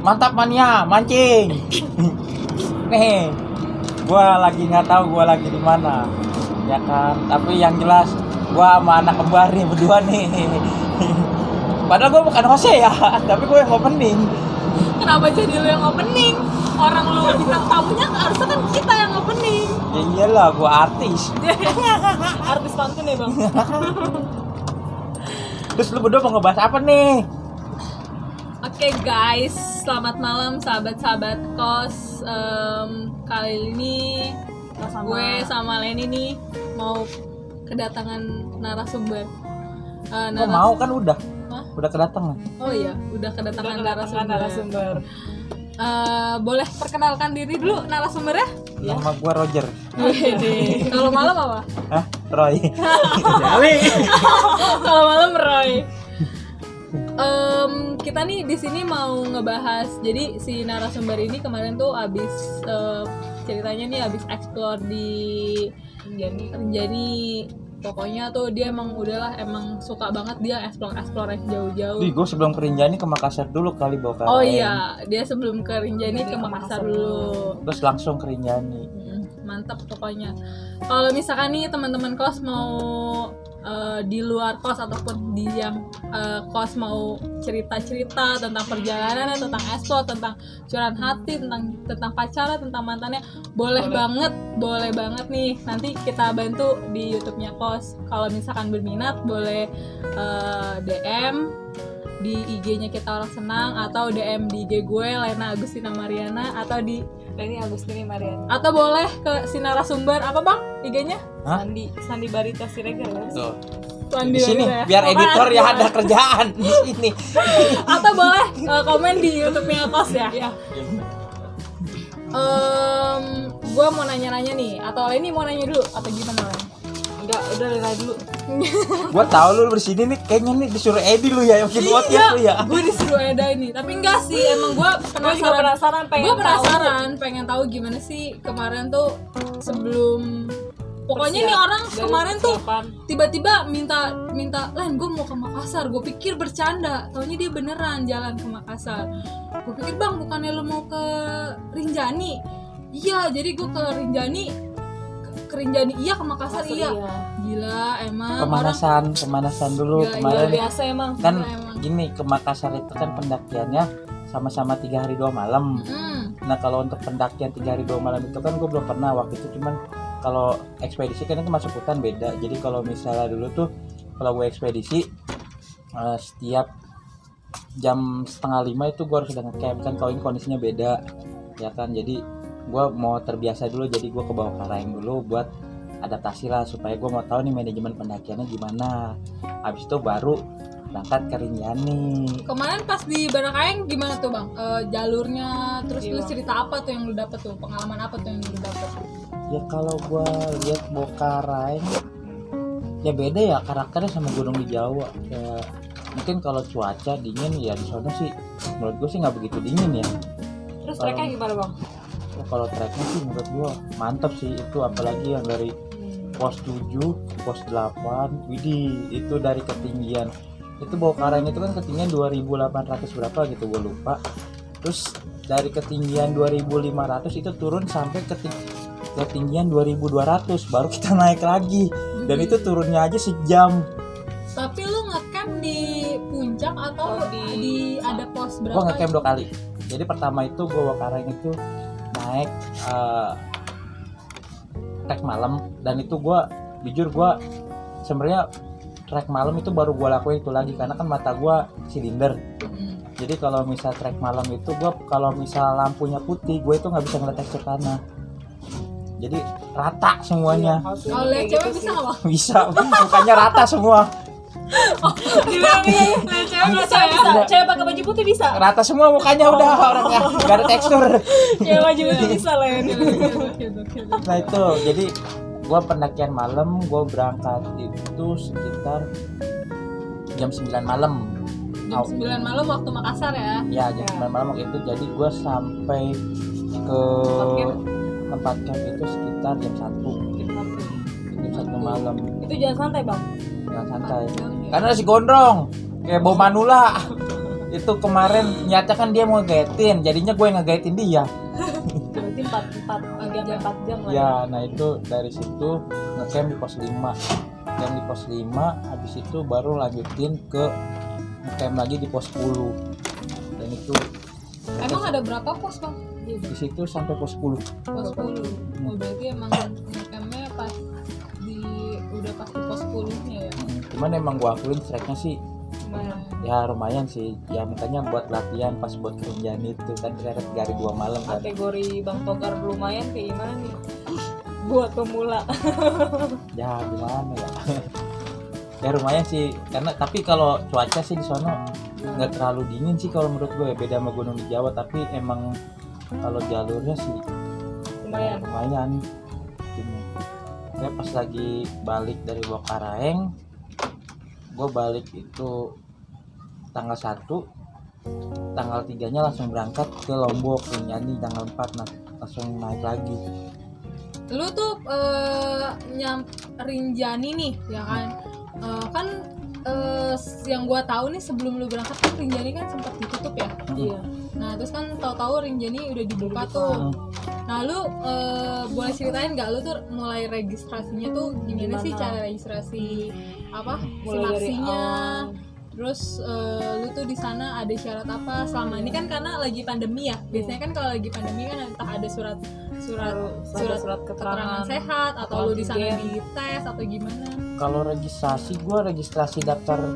Mantap mania, mancing. Nih, gua lagi nggak tahu gua lagi di mana, ya kan. Tapi yang jelas gua sama anak kembar nih berdua nih. Padahal gua bukan host ya, tapi gua yang opening. Kenapa jadi lu yang opening? Orang lu bintang tamunya harusnya kan kita yang opening. Ya iyalah, gua artis. Artis pantun ya bang. Terus lu berdua mau ngebahas apa nih? Oke guys, selamat malam sahabat-sahabat kos. Kali ini gue sama Leni nih mau kedatangan narasumber. Gua mau kan udah. Hah? Udah kedatangan. Oh iya, udah kedatangan narasumber. Boleh perkenalkan diri dulu narasumbernya? Nama gua Roger. Kalau malam apa? Hah? Roy. Kalau malam Roy. Kita nih di sini mau ngebahas. Jadi si narasumber ini kemarin tuh abis ceritanya nih abis explore di Rinjani. Pokoknya tuh dia emang suka banget dia explore jauh-jauh. Ih, gua sebelum ke Rinjani ke Makassar dulu kali bawa KRM. Oh iya, dia sebelum ke Rinjani ke Makassar dulu. Terus langsung ke Rinjani. Mantap pokoknya. Kalau misalkan nih teman-teman kos mau di luar kos ataupun di yang kos mau cerita-cerita tentang perjalanan, tentang explore, tentang curahan hati, tentang pacaran, tentang mantannya, boleh banget nih. Nanti kita bantu di YouTube-nya kos. Kalau misalkan berminat boleh DM di IG-nya Kita Orang Senang, atau DM di IG gue Lena Agustina Mariana, atau di Leni Agustini Mariana, atau boleh ke si narasumber apa bang IG-nya? Hah? Sandi Barita Siregar ya? Tuh. Sandi Di sini Barita ya? biar editor ya ada kerjaan di sini. Atau boleh komen di YouTube-nya kos ya? Iya. Gue mau nanya-nanya nih, atau Leni mau nanya dulu atau gimana Leni? Enggak, udah Lena dulu. Gua tahu lu bersini nih kayaknya nih disuruh Edi lu ya yang bikin podcast lu ya. Gue disuruh Eda ini, tapi enggak sih, emang gue penasaran, pengen tahu gimana sih kemarin tuh sebelum. Pokoknya nih orang kemarin tuh tiba-tiba minta Len, gue mau ke Makassar. Gue pikir bercanda, taunya dia beneran jalan ke Makassar. Gue pikir bang, bukannya lu mau ke Rinjani? Iya, jadi gue ke Rinjani, iya, ke Makassar iya. Gila emang. Pemanasan dulu gila, kemarin. Biasa emang. Kan emang. gini, ke Makassar itu kan pendakiannya sama-sama 3 hari 2 malam. Nah kalau untuk pendakian 3 hari 2 malam itu kan gue belum pernah waktu itu. Cuman kalau ekspedisi kan itu masuk hutan beda. Jadi kalau misalnya dulu tuh kalau gue ekspedisi setiap jam 4:30 itu gue harus udah nge-camp. Kan kalau ini kondisinya beda ya kan. Jadi gue mau terbiasa dulu, jadi gue ke bawah karang dulu buat adaptasi lah, supaya gue mau tahu nih manajemen pendakiannya gimana. Habis itu baru berangkat ke Rinjani. Kemarin pas di Barakayeng gimana tuh bang? Jalurnya, terus lu cerita apa tuh yang lu dapet tuh? Pengalaman apa tuh yang lu dapet? Ya kalau gue lihat Bokarang ya beda ya karakternya sama gunung di Jawa. Kayak mungkin kalau cuaca dingin ya di sana sih menurut gue sih nggak begitu dingin ya. Terus treknya gimana bang? Ya, kalau treknya sih menurut gue mantap sih itu, apalagi yang dari pos 7, pos 8, widih itu dari ketinggian itu Bokarang itu kan ketinggian 2800 berapa gitu gue lupa. Terus dari ketinggian 2500 itu turun sampai ketinggian 2200 baru kita naik lagi, dan itu turunnya aja sejam. Tapi lu ngecamp di puncak atau di ada pos berapa? Gue ngecamp 2 kali. Jadi pertama itu gue Bokarang itu naik trek malam, dan itu gue jujur gue sebenarnya trek malam itu baru gue lakuin itu lagi karena kan mata gue silinder. Jadi kalau misal trek malam itu gue kalau misal lampunya putih gue itu nggak bisa ngeliat tekstur tanah, jadi rata semuanya. Kalau lihat cewek bisa nggak bang? Bisa, mukanya rata semua. Cewek pakai baju putih bisa? Rata semua mukanya udah orangnya nggak ada tekstur. Cewek baju putih bisa Len. Nah itu jadi gue pendakian malam, gue berangkat itu sekitar jam 9 malam. Jam 9 malam waktu Makassar ya? Ya jam 9 malam waktu itu, jadi gue sampai ke tempat camp itu sekitar jam 1 malam. Itu jalan santai bang? Jalan santai karena nasi gondrong kayak bau manula. itu kemarin nyata kan dia mau ngegaitin, jadinya gue yang ngegaitin dia. Berarti 4 jam lah. Ya, nah itu dari situ ngecamp di pos 5. Ngecamp di pos 5, habis itu baru lanjutin ke ngecamp lagi di pos 10. Dan itu Emang ada berapa pos bang? di situ sampai pos 10. Pos 10. Oh berarti emang campnya pas udah pas di pos 10-nya ya? Cuman emang gua akuin tracknya sih Lumayan. ya lumayan sih. Ya makanya buat latihan pas buat kerjaan itu kan ternyata 3 hari 2 malam kan. Kategori Bang Togar lumayan kayak gimana nih? Buat pemula. Ya gimana ya. Ya lumayan sih karena tapi kalau cuaca sih di sono nggak terlalu dingin sih kalau menurut gue ya, beda sama gunung di Jawa, tapi emang kalau jalurnya sih lumayan gini. Saya pas lagi balik dari Bokaraeng, gue balik itu tanggal 1, tanggal 3 nya langsung berangkat ke Lombok, Rinjani tanggal 4, nah langsung naik lagi. Lu tuh Rinjani nih ya kan, kan yang gua tahu nih sebelum lu berangkat kan Rinjani kan sempat ditutup ya. Iya. Nah terus kan tahu-tahu Rinjani udah dibuka tuh. Nah lu boleh ceritain nggak lu tuh mulai registrasinya tuh gimana sih, cara registrasi apa Mulai dari seleksinya? Terus lu tuh di sana ada syarat apa? Selama ini kan karena lagi pandemi ya. Biasanya kan kalau lagi pandemi kan entah ada surat keterangan sehat atau lu di sana dites atau gimana? Kalau registrasi, gue registrasi daftar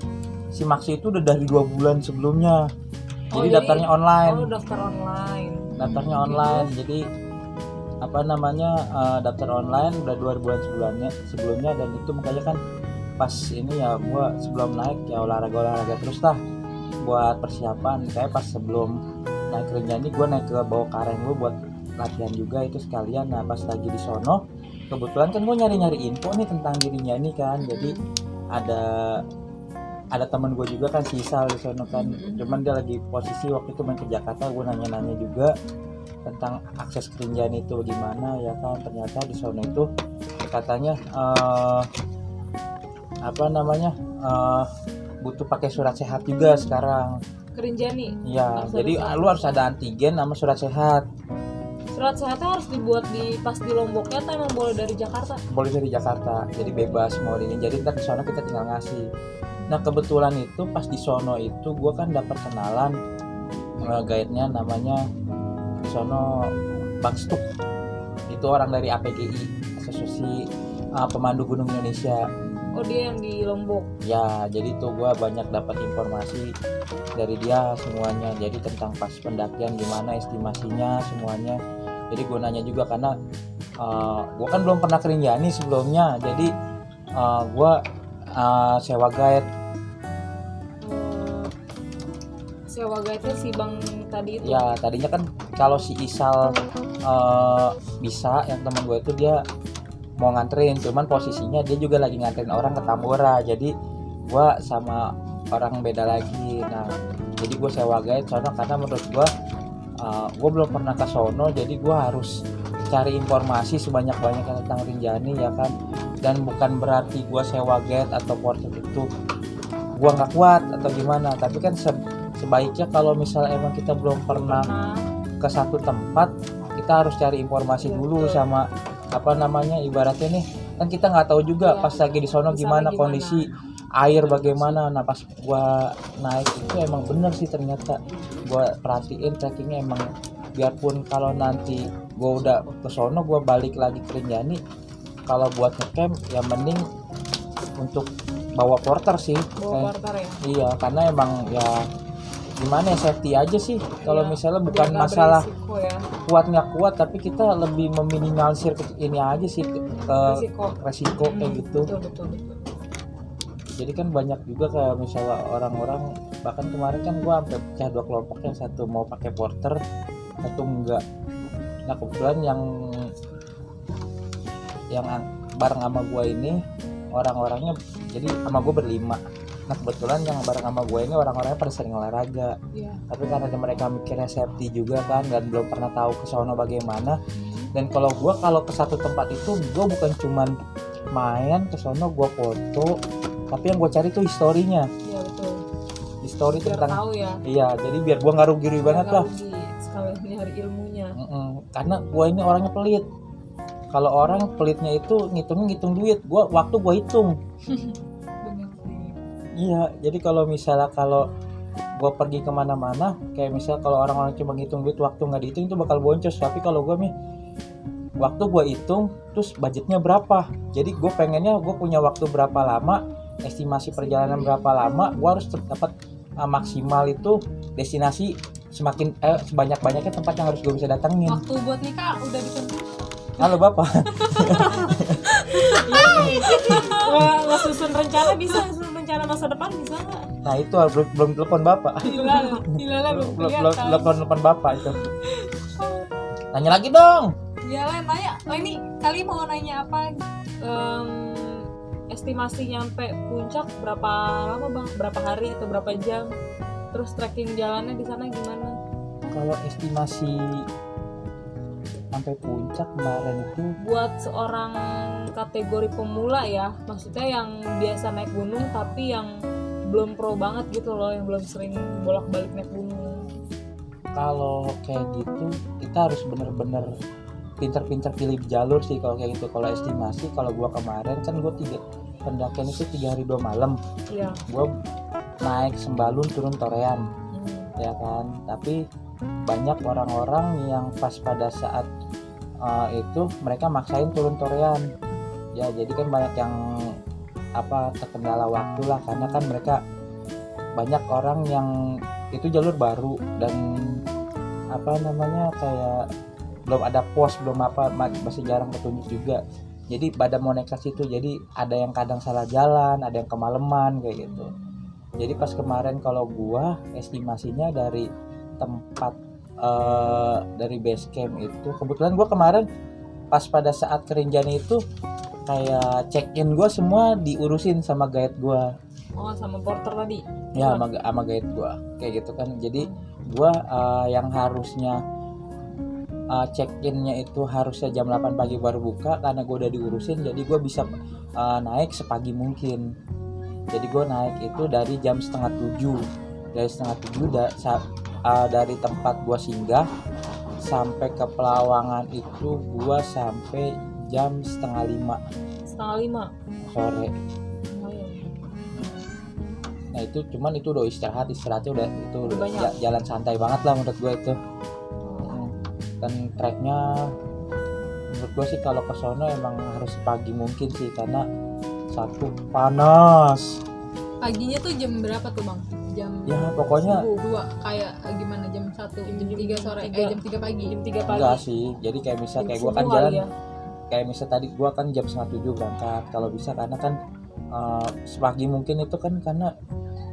Simaksi itu udah dari 2 bulan sebelumnya. Jadi daftarnya online. Oh, daftar online. Daftarnya online. Jadi apa namanya daftar online udah 2 bulan sebelumnya dan itu makanya kan pas ini ya gue sebelum naik ya olahraga terus lah buat persiapan. Kayak pas sebelum naik Rinjani gue naik ke Bawakaraeng dulu buat latihan juga itu sekalian. Nah pas lagi di sono kebetulan kan gue nyari info nih tentang dirinya nih kan, jadi ada teman gue juga kan si Isal di sono kan, cuman dia lagi posisi waktu itu main ke Jakarta. Gue nanya juga tentang akses ke Rinjani itu gimana ya kan, ternyata di sono itu katanya butuh pakai surat sehat juga sekarang. Rinjani. Iya, jadi lu harus ada antigen sama surat sehat. Surat sehatnya harus dibuat pas di Lomboknya atau emang boleh dari Jakarta? Boleh dari Jakarta, jadi bebas mau ini. Jadi ntar di sono kita tinggal ngasih. Nah kebetulan itu pas di sono itu gue kan dapat kenalan guide-nya namanya di sono Bang Stuk. Itu orang dari APGI, Asosiasi Pemandu Gunung Indonesia. Oh dia yang di Lombok. Ya jadi tuh gue banyak dapat informasi dari dia semuanya. Jadi tentang pas pendakian gimana estimasinya semuanya. Jadi gue nanya juga karena gue kan belum pernah ke Rinjani sebelumnya. Jadi gue sewa guide. Sewa guide-nya si Bang tadi itu. Ya tadinya kan kalau si Isal bisa, yang teman gue itu dia mau nganterin, cuman posisinya dia juga lagi nganterin orang ke Tambora. Jadi gue sama orang beda lagi. Nah jadi gue sewa guide sono karena menurut gue belum pernah ke sono, jadi gue harus cari informasi sebanyak-banyaknya tentang Rinjani ya kan. Dan bukan berarti gue sewa guide atau porter itu gue nggak kuat atau gimana, tapi kan sebaiknya kalau misalnya emang kita belum pernah ke satu tempat, kita harus cari informasi dulu sama ibaratnya nih kan kita nggak tahu juga pas lagi di sono gimana kondisi air bagaimana. Nah pas gua naik itu emang bener sih, ternyata gua perhatiin trackingnya emang biarpun kalau nanti gua udah ke sono gua balik lagi ke Rinjani, kalau buat ngecamp ya mending untuk bawa porter sih. Porter ya. Iya karena emang ya gimana ya, safety aja sih. Kalau misalnya bukan masalah kuat nggak kuat, tapi kita lebih meminimalisir ini aja sih resiko kayak gitu. Betul. Jadi kan banyak juga kayak misalnya orang-orang, bahkan kemarin kan gua sampai pecah 2 kelompok, yang satu mau pakai porter, satu enggak. Nah kebetulan yang bareng sama gua ini orang-orangnya, jadi sama gua berlima. Nah kebetulan yang bareng sama gue ini orang-orangnya pada sering olahraga, tapi karena mereka mikirnya safety juga kan, dan belum pernah tahu ke sono bagaimana. Dan kalau ke satu tempat itu gue bukan cuman main ke sono gue foto, tapi yang gue cari tuh historinya. Iya betul. story biar tentang tahu ya. iya, jadi biar gua nggak rugi banget Nggak lah. rugi, sekalian nyari ilmunya. Karena gua ini orangnya pelit. Kalau orang pelitnya itu ngitung duit, waktu gua hitung. Bener sih. Iya, jadi kalau gue pergi kemana-mana, kayak misal kalau orang-orang cuma ngitung duit, waktu nggak dihitung itu bakal boncos. Tapi kalau gue nih, waktu gue hitung, terus budgetnya berapa. Jadi gue pengennya gue punya waktu berapa lama, estimasi perjalanan berapa lama, gue harus dapat maksimal itu destinasi sebanyak-banyaknya tempat yang harus gue bisa datengin. Waktu buat nikah udah ditentuin. Halo Bapak. Nggak susun rencana bisa, susun rencana masa depan bisa nggak? Nah itu belum telepon Bapak. Gila belum Telepon Bapak itu. Nanya lagi dong. Ya lah nanya. Ini kali mau nanya apa? Estimasi nyampe puncak berapa lama bang? Berapa hari atau berapa jam? Terus trekking jalannya di sana gimana? Kalau estimasi sampai puncak kemarin itu Buat seorang kategori pemula ya, maksudnya yang biasa naik gunung tapi yang belum pro banget gitu loh, yang belum sering bolak-balik naik gunung. kalau kayak gitu kita harus bener-bener pinter-pinter pilih jalur sih kalau kayak gitu. Kalau estimasi, kalau gua kemarin kan gua pendakian itu 3 hari 2 malam. Iya. Gua naik Sembalun turun Torean, ya kan. Tapi banyak orang-orang yang pas pada saat itu mereka maksain turun Torean. Ya jadi kan banyak yang terkendala waktu lah, karena kan mereka banyak orang yang itu jalur baru dan kayak belum ada pos, masih jarang petunjuk juga. Jadi pada mau naik ke situ, jadi ada yang kadang salah jalan, ada yang kemalaman kayak gitu. Jadi pas kemarin kalau gua estimasinya dari tempat dari base camp itu, kebetulan gua kemarin pas pada saat Kerinjani itu kayak check in gua semua diurusin sama guide gua. Oh, sama porter tadi. Ya, sama guide gua kayak gitu kan. Jadi gua yang harusnya check innya itu harusnya jam 8 pagi baru buka, karena gua udah diurusin jadi gua bisa naik sepagi mungkin. Jadi gua naik itu dari jam 6:30. Dari 6:30 dari tempat gua singgah sampai ke Pelawangan itu gua sampai jam 4:30 sore. Nah itu udah istirahatnya udah itu jalan santai banget lah menurut gue itu. Dan treknya menurut gue sih kalau ke sono emang harus pagi mungkin sih, karena satu panas. Paginya tuh jam berapa tuh bang? Jam Ya pokoknya 2 kayak gimana jam 1 jam 3 sore jam 3 pagi. Jam 3 pagi. enggak sih, jadi kayak misal kayak gue kan jalan kayak misal tadi gue kan jam 6:30 berangkat kalau bisa, karena kan sepagi mungkin itu kan karena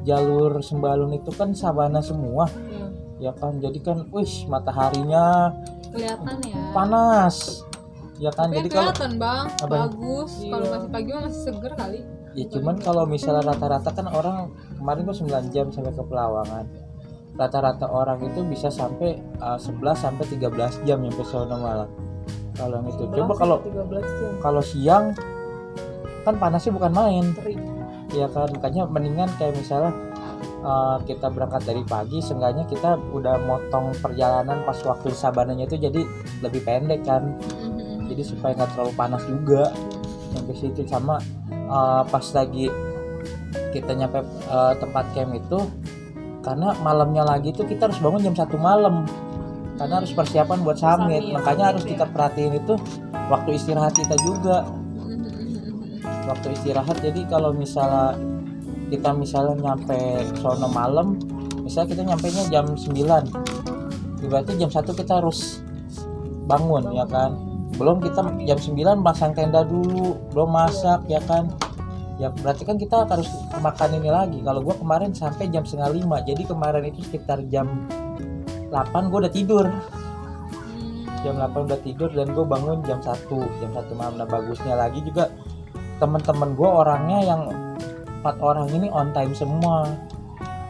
jalur Sembalun itu kan sabana semua ya kan, jadi kan mataharinya Kelihatan ya. panas ya kan. Tapi jadi kalau kelihatan bang, Apanya? bagus. Kalau masih pagi mah masih seger kali. ya cuman kalau misalnya rata-rata kan orang kemarin gua 9 jam sampai ke Pelawangan, rata-rata orang itu bisa sampai 11 sampai 13 jam nyampe sono malam. Kalau itu coba kalau siang kan panasnya bukan main. Ya kan, makanya mendingan kayak misalnya kita berangkat dari pagi, seenggaknya kita udah motong perjalanan pas waktu sabananya itu jadi lebih pendek kan. Jadi supaya nggak terlalu panas juga sampai situ. Sama pas lagi kita nyampe tempat camp itu, karena malamnya lagi itu kita harus bangun jam 1 malam karena harus persiapan buat summit. Makanya harus kita perhatiin itu waktu istirahat kita juga. Waktu istirahat, jadi kalau misalnya kita nyampe sono malam, misalnya kita nyampenya jam 9, berarti jam 1 kita harus bangun ya kan. Belum kita jam 9 pasang tenda dulu, belum masak ya kan. Ya berarti kan kita harus makan ini lagi. Kalau gua kemarin sampai jam 4:30, jadi kemarin itu sekitar jam 8 gua udah tidur. Jam 8 udah tidur dan gue bangun jam 1 malam. Nah bagusnya lagi juga teman-teman gue orangnya yang 4 orang ini on time semua.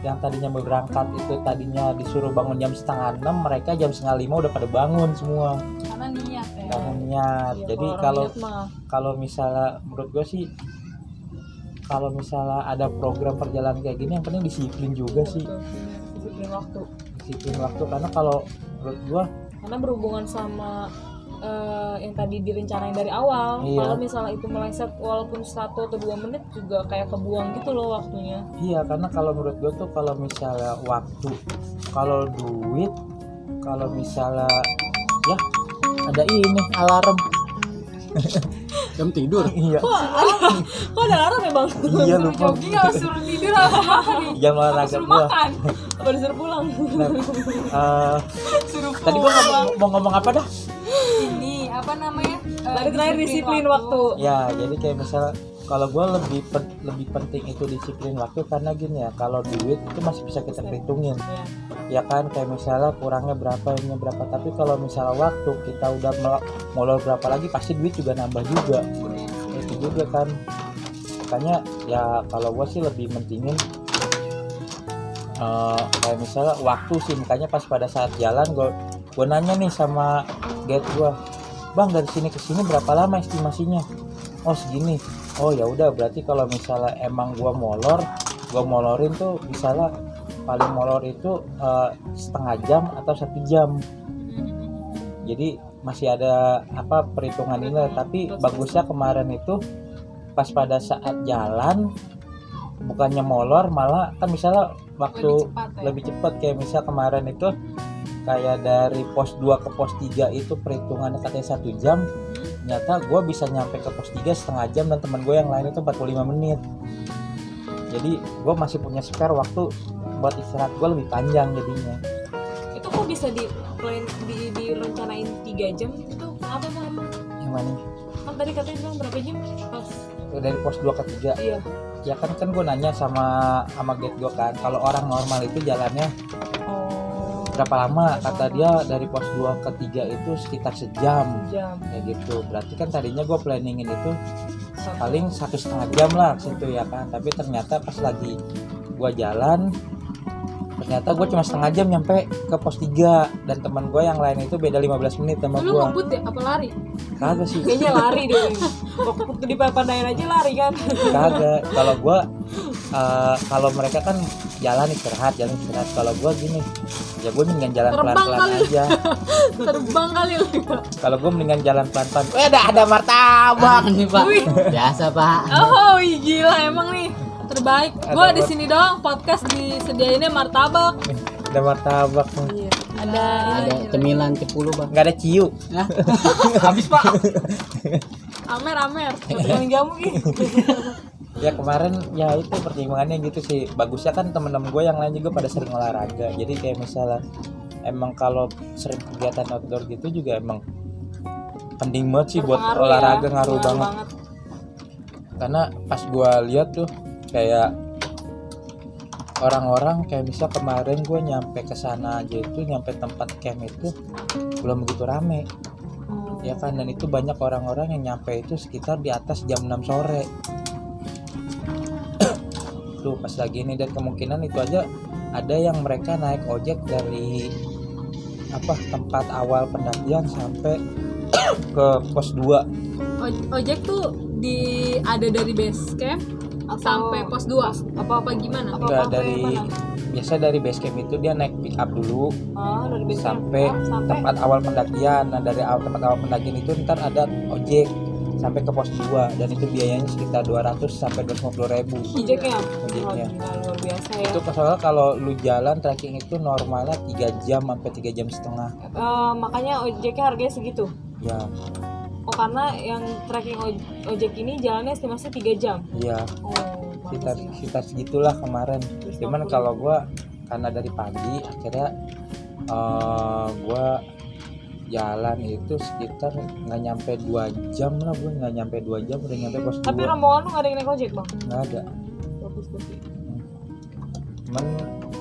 Yang tadinya berangkat itu tadinya disuruh bangun jam 5:30, mereka jam 4:30 udah pada bangun semua. Karena niat ya. Karena niat. Ya, jadi kalau misalnya menurut gue sih kalau misalnya ada program perjalanan kayak gini yang penting disiplin juga sih. Disiplin waktu. Disiplin waktu, karena kalau menurut gua Karena berhubungan sama yang tadi direncanain dari awal. Iya. Kalau misalnya itu meleset walaupun 1 atau 2 menit juga kayak kebuang gitu loh waktunya. iya, karena kalau menurut gua tuh kalau misalnya waktu, kalau duit, kalau misalnya ya ada ini alarm. Jam tidur. Iya. Kok ada alarm ya bang? Iya, Suruh lupa. jogging atau suruh tidur atau apa nih? Jam olahraga Suruh gua. makan apa disuruh pulang? Nah, Suruh tadi gua mau ngomong apa dah? Ini apa namanya? Tadi terakhir disiplin waktu. Ya, jadi kayak misalnya kalau gue lebih penting itu disiplin waktu, karena gini ya, kalau duit itu masih bisa kita perhitungin, Ya. ya kan, kayak misalnya kurangnya berapa, ininya berapa. Tapi kalau misalnya waktu kita udah molor berapa lagi, pasti duit juga nambah juga. Itu juga kan, makanya ya kalau gue sih lebih mentingin kayak misalnya waktu sih. Makanya pas pada saat jalan gue nanya nih sama guide gue, bang dari sini ke sini berapa lama estimasinya? Oh segini. Oh ya udah, berarti kalau misalnya emang gua molorin tuh misalnya paling molor itu setengah jam atau 1 jam. Jadi masih ada apa perhitungan ini, tapi bagusnya kemarin itu pas pada saat jalan bukannya molor, malah kan misalnya waktu lebih cepat, kayak misal kemarin itu kayak dari pos 2 ke pos 3 itu perhitungannya katanya 1 jam, ternyata gue bisa nyampe ke pos 3 setengah jam, dan teman gue yang lain itu 45 menit. Jadi gue masih punya spare waktu buat istirahat gue lebih panjang jadinya. Itu kok bisa direncanain 3 jam itu apa sih? Yang mana? Kan tadi katanya bilang berapa jam? Pas Dari pos 2 ke 3. iya. Ya kan gue nanya sama guide gue kan, kalau orang normal itu jalannya berapa lama? Kata dia dari pos 2 ke 3 itu sekitar sejam. Jam. Ya gitu. Berarti kan tadinya gue planningin itu paling 1,5 jam lah situ ya kan. Tapi ternyata pas lagi gue jalan, ternyata gue cuma setengah jam nyampe ke pos 3, dan teman gue yang lain itu beda 15 menit sama Lu gue. ngebut ya apa lari? Kagak sih. Kayaknya lari deh. Waktu di Papandayan aja lari kan. Kagak. Kalau gue kalau mereka kan jalan istirahat. Kalau gue gini, ya gue mendingan jalan Terbang pelan-pelan kali. aja. Terbang kali lu. Kalau gue mendingan jalan pelan-pelan. Ada martabak. Nih Pak. Wih. Biasa Pak. Oh, gila emang nih. Terbaik. Gua Ada di sini doang podcast disediainnya martabak. Ada martabak nih. Iya. Ada cemilan 10 Pak. Nggak ada ciu. Hah? Habis Pak. Amer. Yang jamu gitu. Ya kemarin ya itu pertimbangannya gitu sih. Bagusnya kan temen-temen gue yang lain juga pada sering olahraga. Jadi kayak misalnya emang kalau sering kegiatan outdoor gitu juga emang penting banget sih buat Berpengaruh olahraga, ya. ngaruh banget. Karena pas gue lihat tuh kayak orang-orang kayak misal kemarin gue nyampe ke sana aja itu, nyampe tempat camp itu belum begitu rame. Ya kan, dan itu banyak orang-orang yang nyampe itu sekitar di atas jam 6 sore. Tuh pas lagi ini, dan kemungkinan itu aja ada yang mereka naik ojek dari tempat awal pendakian sampai ke pos 2. Ojek tuh ada dari base camp sampai pos 2. Apa gimana? Enggak, biasa dari base camp itu dia naik pick up dulu dari base camp sampai sampai tempat awal pendakian. Nah dari tempat awal pendakian itu ntar ada ojek sampai ke pos 2, dan itu biayanya sekitar 200 sampai 250 ribu ojeknya. ojeknya. Luar biasa ya. Itu soalnya kalau lu jalan trekking itu normalnya 3 jam sampai 3 jam setengah Makanya ojeknya harganya segitu. ya. Oh karena yang trekking ojek ini jalannya estimasi 3 jam. Iya, Oh, sekitar segitulah kemarin. Cuman kalau gua karena dari pagi akhirnya gua jalan itu sekitar nggak nyampe 2 jam lah, gua nggak nyampe 2 jam udah nyampe pos 2. Tapi rombongan lu nggak ada yang naik ojek bang? Nggak ada. Bagus. Cuman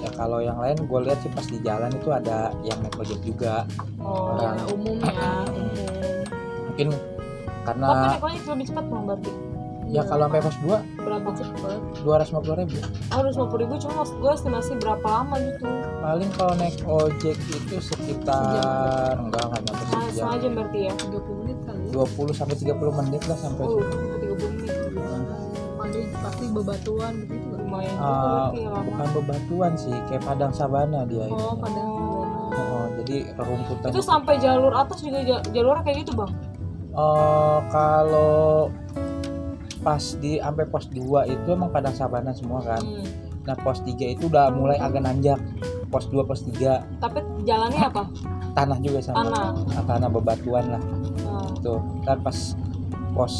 ya kalau yang lain gue lihat sih pas di jalan itu ada yang naik ojek juga. Oh, Orang. Ya, umum ya. Mungkin karena Tapi naik ojek lebih cepat bang berarti. ya kalau sampai pos 2 Berapa cepat? 250 ribu. Oh, 250.000 cuma maksud gue estimasi berapa lama gitu? Paling kalau naik ojek itu sekitar enggak nyampe Setengah sejam. jam berarti ya? 30 menit kali. 20 sampai 30 menit lah sampai situ. 30 menit. Waduh, pasti bebatuan begitu kan? lumayan juga berarti ya lama. Bukan bebatuan sih, kayak padang sabana dia itu. Oh, pada Jadi rerumputan. Itu sampai jalur atas juga jalurnya kayak gitu bang? Kalau pas di sampai pos 2 itu emang padang sabana semua kan. Nah pos 3 itu udah mulai agak nanjak. Pos 2, pos 3 Tapi jalannya apa? tanah juga sama. Tanah. Tanah bebatuan lah. Nah, Tuh, ntar pas pos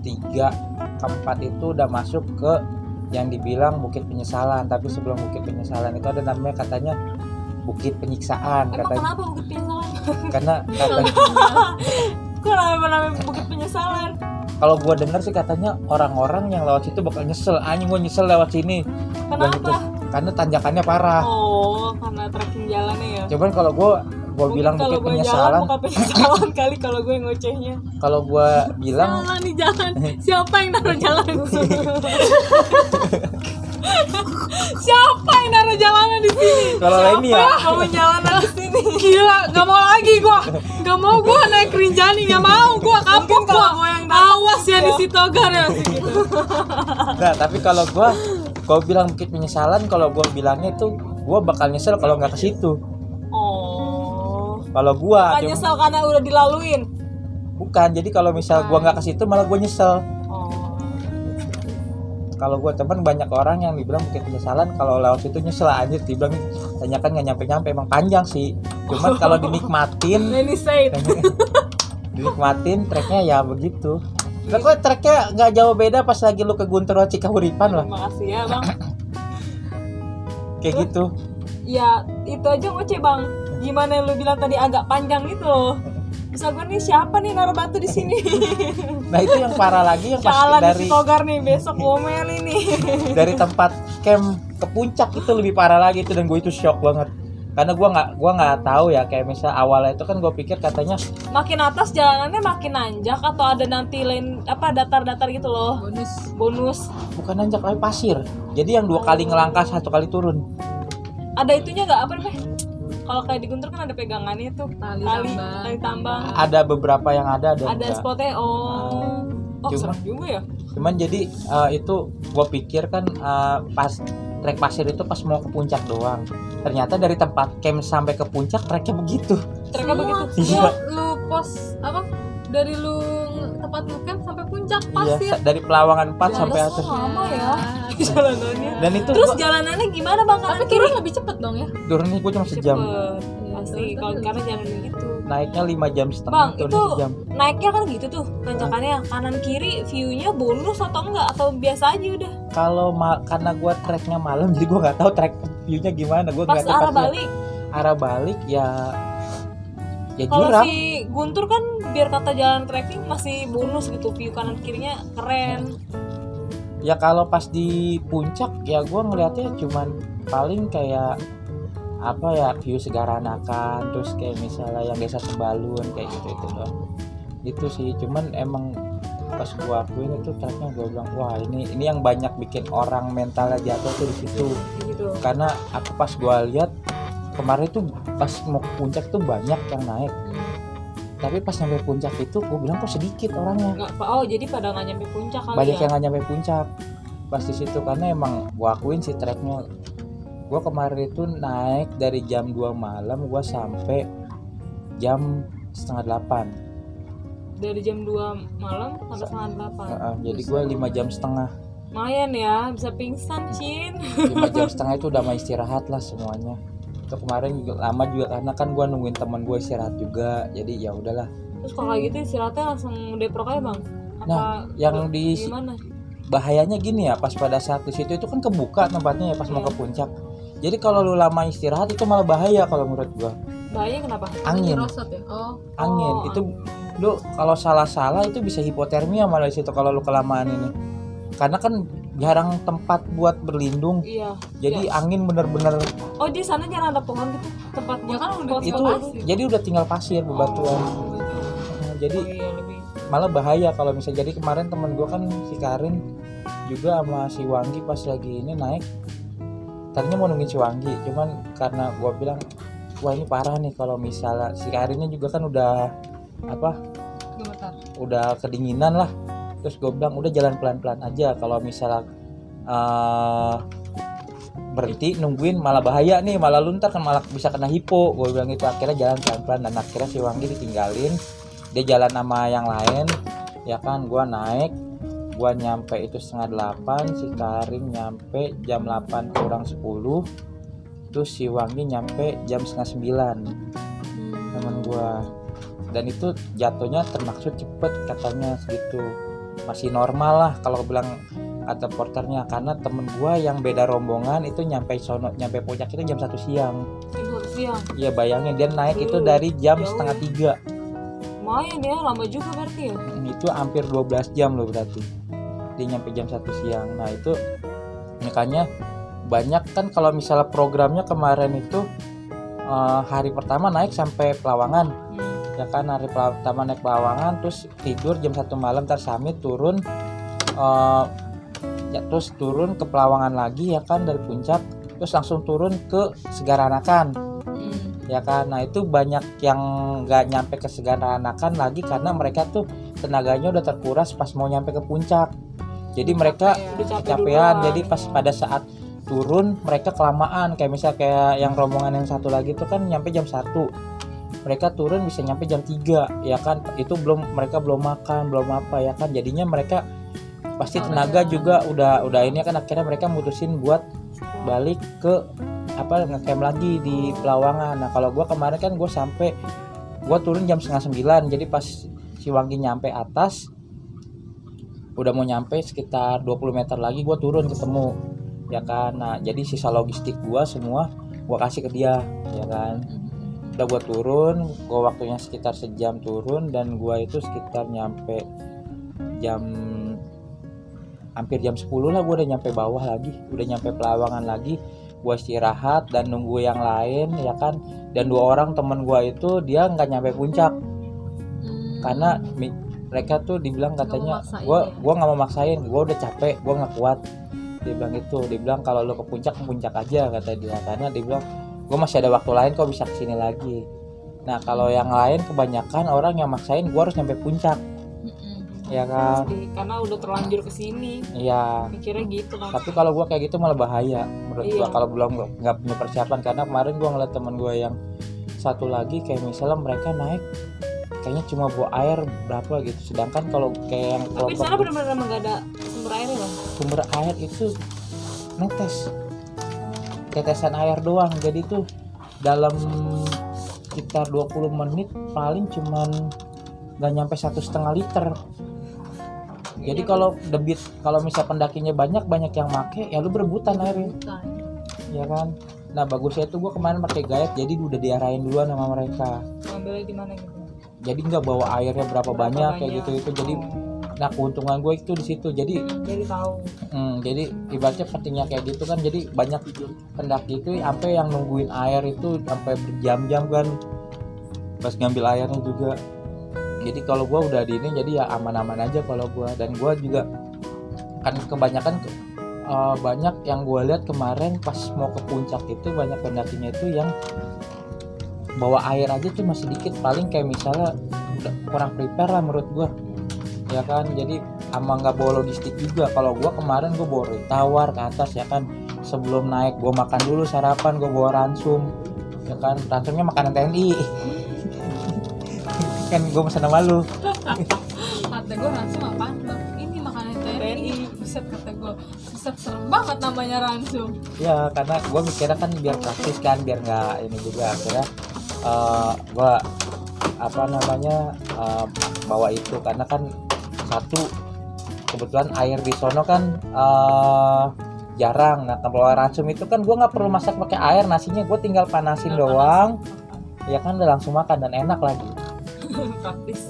3 ke 4 itu udah masuk ke yang dibilang Bukit Penyesalan. Tapi sebelum Bukit Penyesalan itu ada namanya katanya Bukit Penyiksaan emang katanya. kenapa Bukit Penyesalan? Karena katanya, Kok namanya Bukit Penyesalan? kalau gua denger sih katanya orang-orang yang lewat situ bakal nyesel. Anjing gua nyesel lewat sini. Bilang gitu. Kenapa? Karena tanjakannya parah. Oh, karena trekking jalannya ya. Cuman kalau gua Mungkin bilang kalau Bukit gue jalan Penyesalan, bukan penyesalan kali kalau gue ngocehnya. kalau gua bilang salah nih jalan. Siapa yang naruh jalan? Siapa yang naruh jalannya di sini? kalau ini ya Kamu jalan ke sini. Gila, gak mau lagi gua. Gak mau gua naik Rinjani, gak mau gua kapok Mungkin kalau gua. gua yang datang Awas ya di Sitogar ya gitu. nah, tapi kalau gua bilang Bukit Penyesalan, kalau gua bilangnya itu gua bakal nyesel kalau nggak ke situ. Oh. Kalau gua Bukan nyesel karena udah dilaluin. bukan, jadi kalau misal gua nggak ke situ malah gua nyesel. Oh. Kalau gua temen banyak orang yang dibilang Bukit Penyesalan, kalau lewat situ nyesel aja, dibilang tanyakan nggak nyampe emang panjang sih. Cuman kalau dinikmatin Lenny Said. dinikmatin treknya ya begitu. Nah, kok treknya nggak jauh beda pas lagi lu ke Guntur Cikahuripan lah, Terima kasih ya bang. kayak gitu. Ya itu aja ngoceh bang. Gimana yang lu bilang tadi agak panjang gitu loh. Bisa gue nih siapa nih naruh batu di sini? Nah itu yang parah lagi yang pas Jalan di dari Sitogar nih besok ngomel ini. dari tempat camp ke puncak itu lebih parah lagi itu, dan gue itu shock banget karena gue nggak tahu ya, kayak misal awalnya itu kan gue pikir katanya Makin atas jalanannya makin nanjak atau ada nanti lain apa datar-datar gitu loh. Bonus. bukan nanjak tapi pasir, jadi yang 2 kali ngelangkah 1 kali turun. Ada itunya nggak apa namanya? Kalau kayak di Guntur kan ada pegangannya tuh. Tali tambang. Ada beberapa yang ada Ada enggak. spotnya. Oh. Oh Cuma- serem juga ya. Cuman jadi itu gue pikir kan pas trek pasir itu pas mau ke puncak doang, ternyata dari tempat camp sampai ke puncak treknya begitu. Treknya begitu. Iya. Lu pos apa? Dari lu tempat ngecamp sampai puncak Iya, pasir. dari Pelawangan 4 sampai Pantesan atas. lama ya jalanannya. Dan itu Terus gua jalanannya gimana bang? Tapi turun lebih cepet dong ya. turunnya gue cuma sejam, Cepet. Pasti kalau karena jalannya gitu. naiknya 5 jam setengah, Bang, turunnya itu sejam. naiknya kan gitu tuh tanjakannya kanan kiri view-nya bonus atau enggak atau biasa aja udah. Kalau karena gue treknya malam jadi gue nggak tahu trek view-nya gimana, gue Pas nggak tahu arah balik. arah balik ya Kalau jurang. si Guntur kan biar kata jalan trekking masih bonus gitu, view kanan kirinya keren. Ya kalau pas di puncak ya gue ngeliatnya cuman paling kayak apa ya, view Segaranakan, terus kayak misalnya yang Desa Sembalun kayak gitu itu doang. Itu sih, cuman emang pas gue akuin itu treknya gue bilang wah ini yang banyak bikin orang mentalnya jatuh tuh di situ. Gitu. Karena aku pas gue lihat kemarin tuh pas mau ke puncak tuh banyak yang naik, tapi pas nyampe puncak itu gue bilang kok sedikit orangnya. Oh jadi pada nggak nyampe puncak kali Banyak ya? yang nggak nyampe puncak pas di situ, karena emang gue akuin sih treknya. Gue kemarin itu naik dari jam 2 malam gue sampai jam 7:30. Dari jam 2 malam sampai setengah 8. Jadi gue 5 jam setengah. Lumayan ya, bisa pingsan Cin. 5 jam setengah itu udah mau istirahat lah semuanya. Itu kemarin juga lama juga karena kan gue nungguin teman gue istirahat juga, jadi ya udahlah. Terus kalau kayak gitu istirahatnya langsung deprok aja bang? Apa Nah, yang di gimana? bahayanya gini ya, pas pada saat di situ itu kan kebuka tempatnya ya pas mau ke puncak. Jadi kalau lu lama istirahat itu malah bahaya kalau menurut gua. Bahaya kenapa? Angin, Rosot ya. Oh. angin Oh, itu lu kalau salah itu bisa hipotermia malah di situ kalau lu kelamaan ini. Karena kan jarang tempat buat berlindung. Iya. Jadi Iya. angin bener-bener Oh di sana jangan ada pohon gitu tempat Ya kan udah spot itu, pasir. jadi udah tinggal pasir bebatuan. Nah, jadi Oh iya lebih. malah bahaya kalau misalnya. Jadi kemarin temen gue kan si Karin juga sama si Wanggi pas lagi ini naik, tadinya mau nungguin si Wanggi, cuman karena gue bilang wah ini parah nih kalau misalnya si Karinnya juga kan udah apa, Gemetar. udah kedinginan lah, Terus gue bilang udah jalan pelan-pelan aja, kalau misalnya berhenti nungguin malah bahaya nih, malah luntar kan, malah bisa kena hipo. Gue bilang itu. Akhirnya jalan pelan-pelan dan akhirnya si Wanggi ditinggalin, dia jalan sama yang lain ya kan. Gue naik, gue nyampe itu 7:30, si Karim nyampe jam 8 kurang 10, terus si Wanggi nyampe jam 8:30 temen gue. Dan itu jatuhnya termaksud cepet katanya segitu, masih normal lah kalau bilang kata porternya, karena temen gue yang beda rombongan itu nyampe puncak itu jam 1 siang. Jam 1 siang. Iya bayangin, dia naik itu dari jam Jauh. 2:30. Lumayan ya, lama juga berarti ya. Itu hampir 12 jam loh berarti. Dia nyampe jam 1 siang. Nah itu makanya banyak kan kalau misalnya programnya kemarin itu hari pertama naik sampai Pelawangan. Ya kan, hari pertama naik Pelawangan, terus tidur jam 1 malam, ntar summit turun, ya terus turun ke Pelawangan lagi ya kan dari puncak, terus langsung turun ke Segaranakan ya kan. Nah itu banyak yang nggak nyampe ke Segaranakan lagi karena mereka tuh tenaganya udah terkuras pas mau nyampe ke puncak, jadi mereka kecapean. Jadi pas pada saat turun mereka kelamaan, kayak misalnya kayak yang rombongan yang satu lagi tuh kan nyampe jam 1, mereka turun bisa nyampe jam 3 ya kan. Itu mereka belum makan belum apa ya kan, jadinya mereka pasti tenaga juga udah ini kan. Akhirnya mereka mutusin buat balik ke ngecamp lagi di Pelawangan. Nah kalau gue kemarin kan gue turun jam 8:30, jadi pas si Wanggi nyampe atas udah mau nyampe sekitar 20 meter lagi gue turun ketemu ya kan. Nah jadi sisa logistik gue semua gue kasih ke dia ya kan. Udah gue turun, gue waktunya sekitar sejam turun, dan gue itu sekitar nyampe hampir jam 10 lah gue udah nyampe bawah lagi, udah nyampe Pelawangan lagi. Gue istirahat dan nunggu yang lain ya kan. Dan 2 orang temen gue itu dia nggak nyampe puncak karena mereka tuh dibilang katanya gue nggak mau maksain, gue udah capek, gue nggak kuat. Dia bilang gitu, dia bilang kalau lo ke puncak aja kata dia, karena dia bilang gue masih ada waktu lain kok bisa kesini lagi. Nah kalau yang lain kebanyakan orang yang maksain gue harus nyampe puncak ya kan. Pasti, karena udah terlanjur kesini. Iya. Mikirnya gitu kan. Tapi kalau gue kayak gitu malah bahaya menurut gue Iya. kalau belum nggak punya persiapan. Karena kemarin gue ngeliat temen gue yang satu lagi kayak misalnya mereka naik kayaknya cuma bawa air berapa gitu, sedangkan kalau kayak yang Tapi di sana benar-benar emang gak ada sumber airnya bang. sumber air itu netes, tetesan air doang. Jadi tuh dalam sekitar 20 menit paling cuman nggak nyampe 1,5 liter. Jadi kalau misal pendakinya banyak yang make, ya lu berebutan airnya ya kan. Nah bagusnya itu gue kemarin pakai guide, jadi udah diarahin duluan sama mereka. Ngambilnya di mana gitu. Jadi nggak bawa airnya berapa banyak kayak gitu. Jadi nah keuntungan gue itu di situ. Jadi tahu. Jadi ibaratnya pentingnya kayak gitu kan. Jadi banyak pendaki itu sampai yang nungguin air itu sampai berjam-jam kan pas ngambil airnya juga. Jadi kalau gue udah di ini jadi ya aman-aman aja kalau gue. Dan gue juga kan kebanyakan banyak yang gue lihat kemarin pas mau ke puncak itu banyak pendakinya itu yang bawa air aja tuh masih dikit, paling kayak misalnya udah kurang prepare lah menurut gue ya kan. Jadi ama nggak bawa logistik juga. Kalau gue kemarin gue bawa tawar ke atas ya kan, sebelum naik gue makan dulu sarapan, gue bawa ransum ya kan. Ransumnya makanan TNI kan gue pesan sama lu. Kata gue ransum apaan bang? Ini makanan TNI. Buset kata gue, buset serem banget namanya ransum. Ya karena gue mikirnya kan biar praktis kan, biar nggak ini juga. Akhirnya gue bawa itu karena kan satu kebetulan air di sono kan jarang. Nah kalau ransum itu kan gue nggak perlu masak pakai air, nasinya gue tinggal panasin doang ya kan, udah langsung makan dan enak lagi.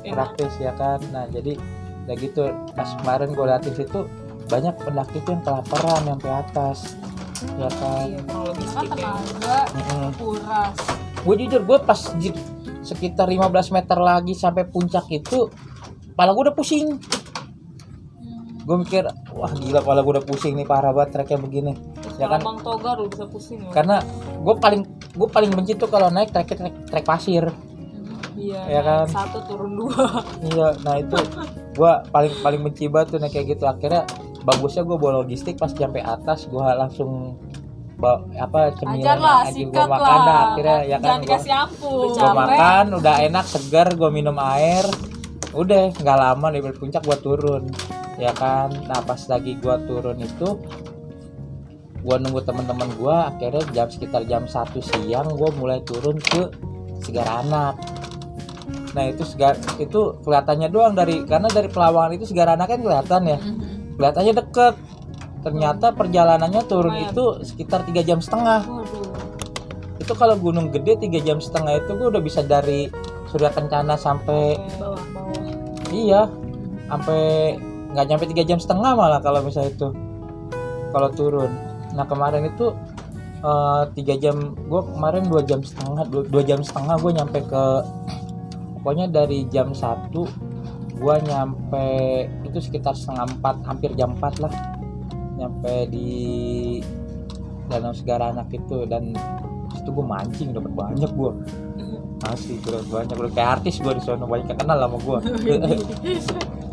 Praktis ya kan. Nah jadi ya gitu, pas kemarin gue liatin situ banyak pendaki itu yang kelaparan sampai atas ya kan. Iya, kalau Kan logistik ya. tenaga kuras. Gue jujur, gue pas sekitar 15 meter lagi sampai puncak itu kepala gue udah pusing. Gue mikir wah gila, kepala gue udah pusing nih, parah banget treknya begini ya kan. Bang Togar lu bisa pusing loh. Karena gue paling benci tuh kalau naik trek pasir Iya. Ya kan? 1 turun 2. Iya, nah itu gua paling benci banget tuh kayak gitu. Akhirnya bagusnya gua bawa logistik, pas sampai atas gua langsung cemilan Ajar lah, anjing gua sikat makan dah lah. akhirnya ya kan. Jangan dikasih ampun. Gua makan udah enak segar, gua minum air, udah nggak lama dari puncak gua turun ya kan. Nah pas lagi gua turun itu gua nunggu teman-teman gua, akhirnya sekitar jam 1 siang gua mulai turun ke Segara Anak. Nah itu kelihatannya doang karena dari Pelawangan itu Segara Anak kan kelihatan ya, kelihatannya deket. Ternyata perjalanannya turun itu sekitar 3,5 jam. Waduh. Itu kalau gunung gede 3,5 jam itu gue udah bisa dari Surya Kencana sampai Bawah. iya sampai nggak nyampe 3,5 jam malah kalau misalnya itu kalau turun. Nah kemarin itu 3 jam, gue kemarin 2,5 jam gue nyampe ke, pokoknya dari jam 1 gue nyampe itu sekitar 3:30, hampir jam 4 lah nyampe di Danau Segara Anak itu. Dan itu gue mancing dapat banyak gue, asli gue dapat banyak, udah kayak artis gue di sana, banyak yang kenal sama gue.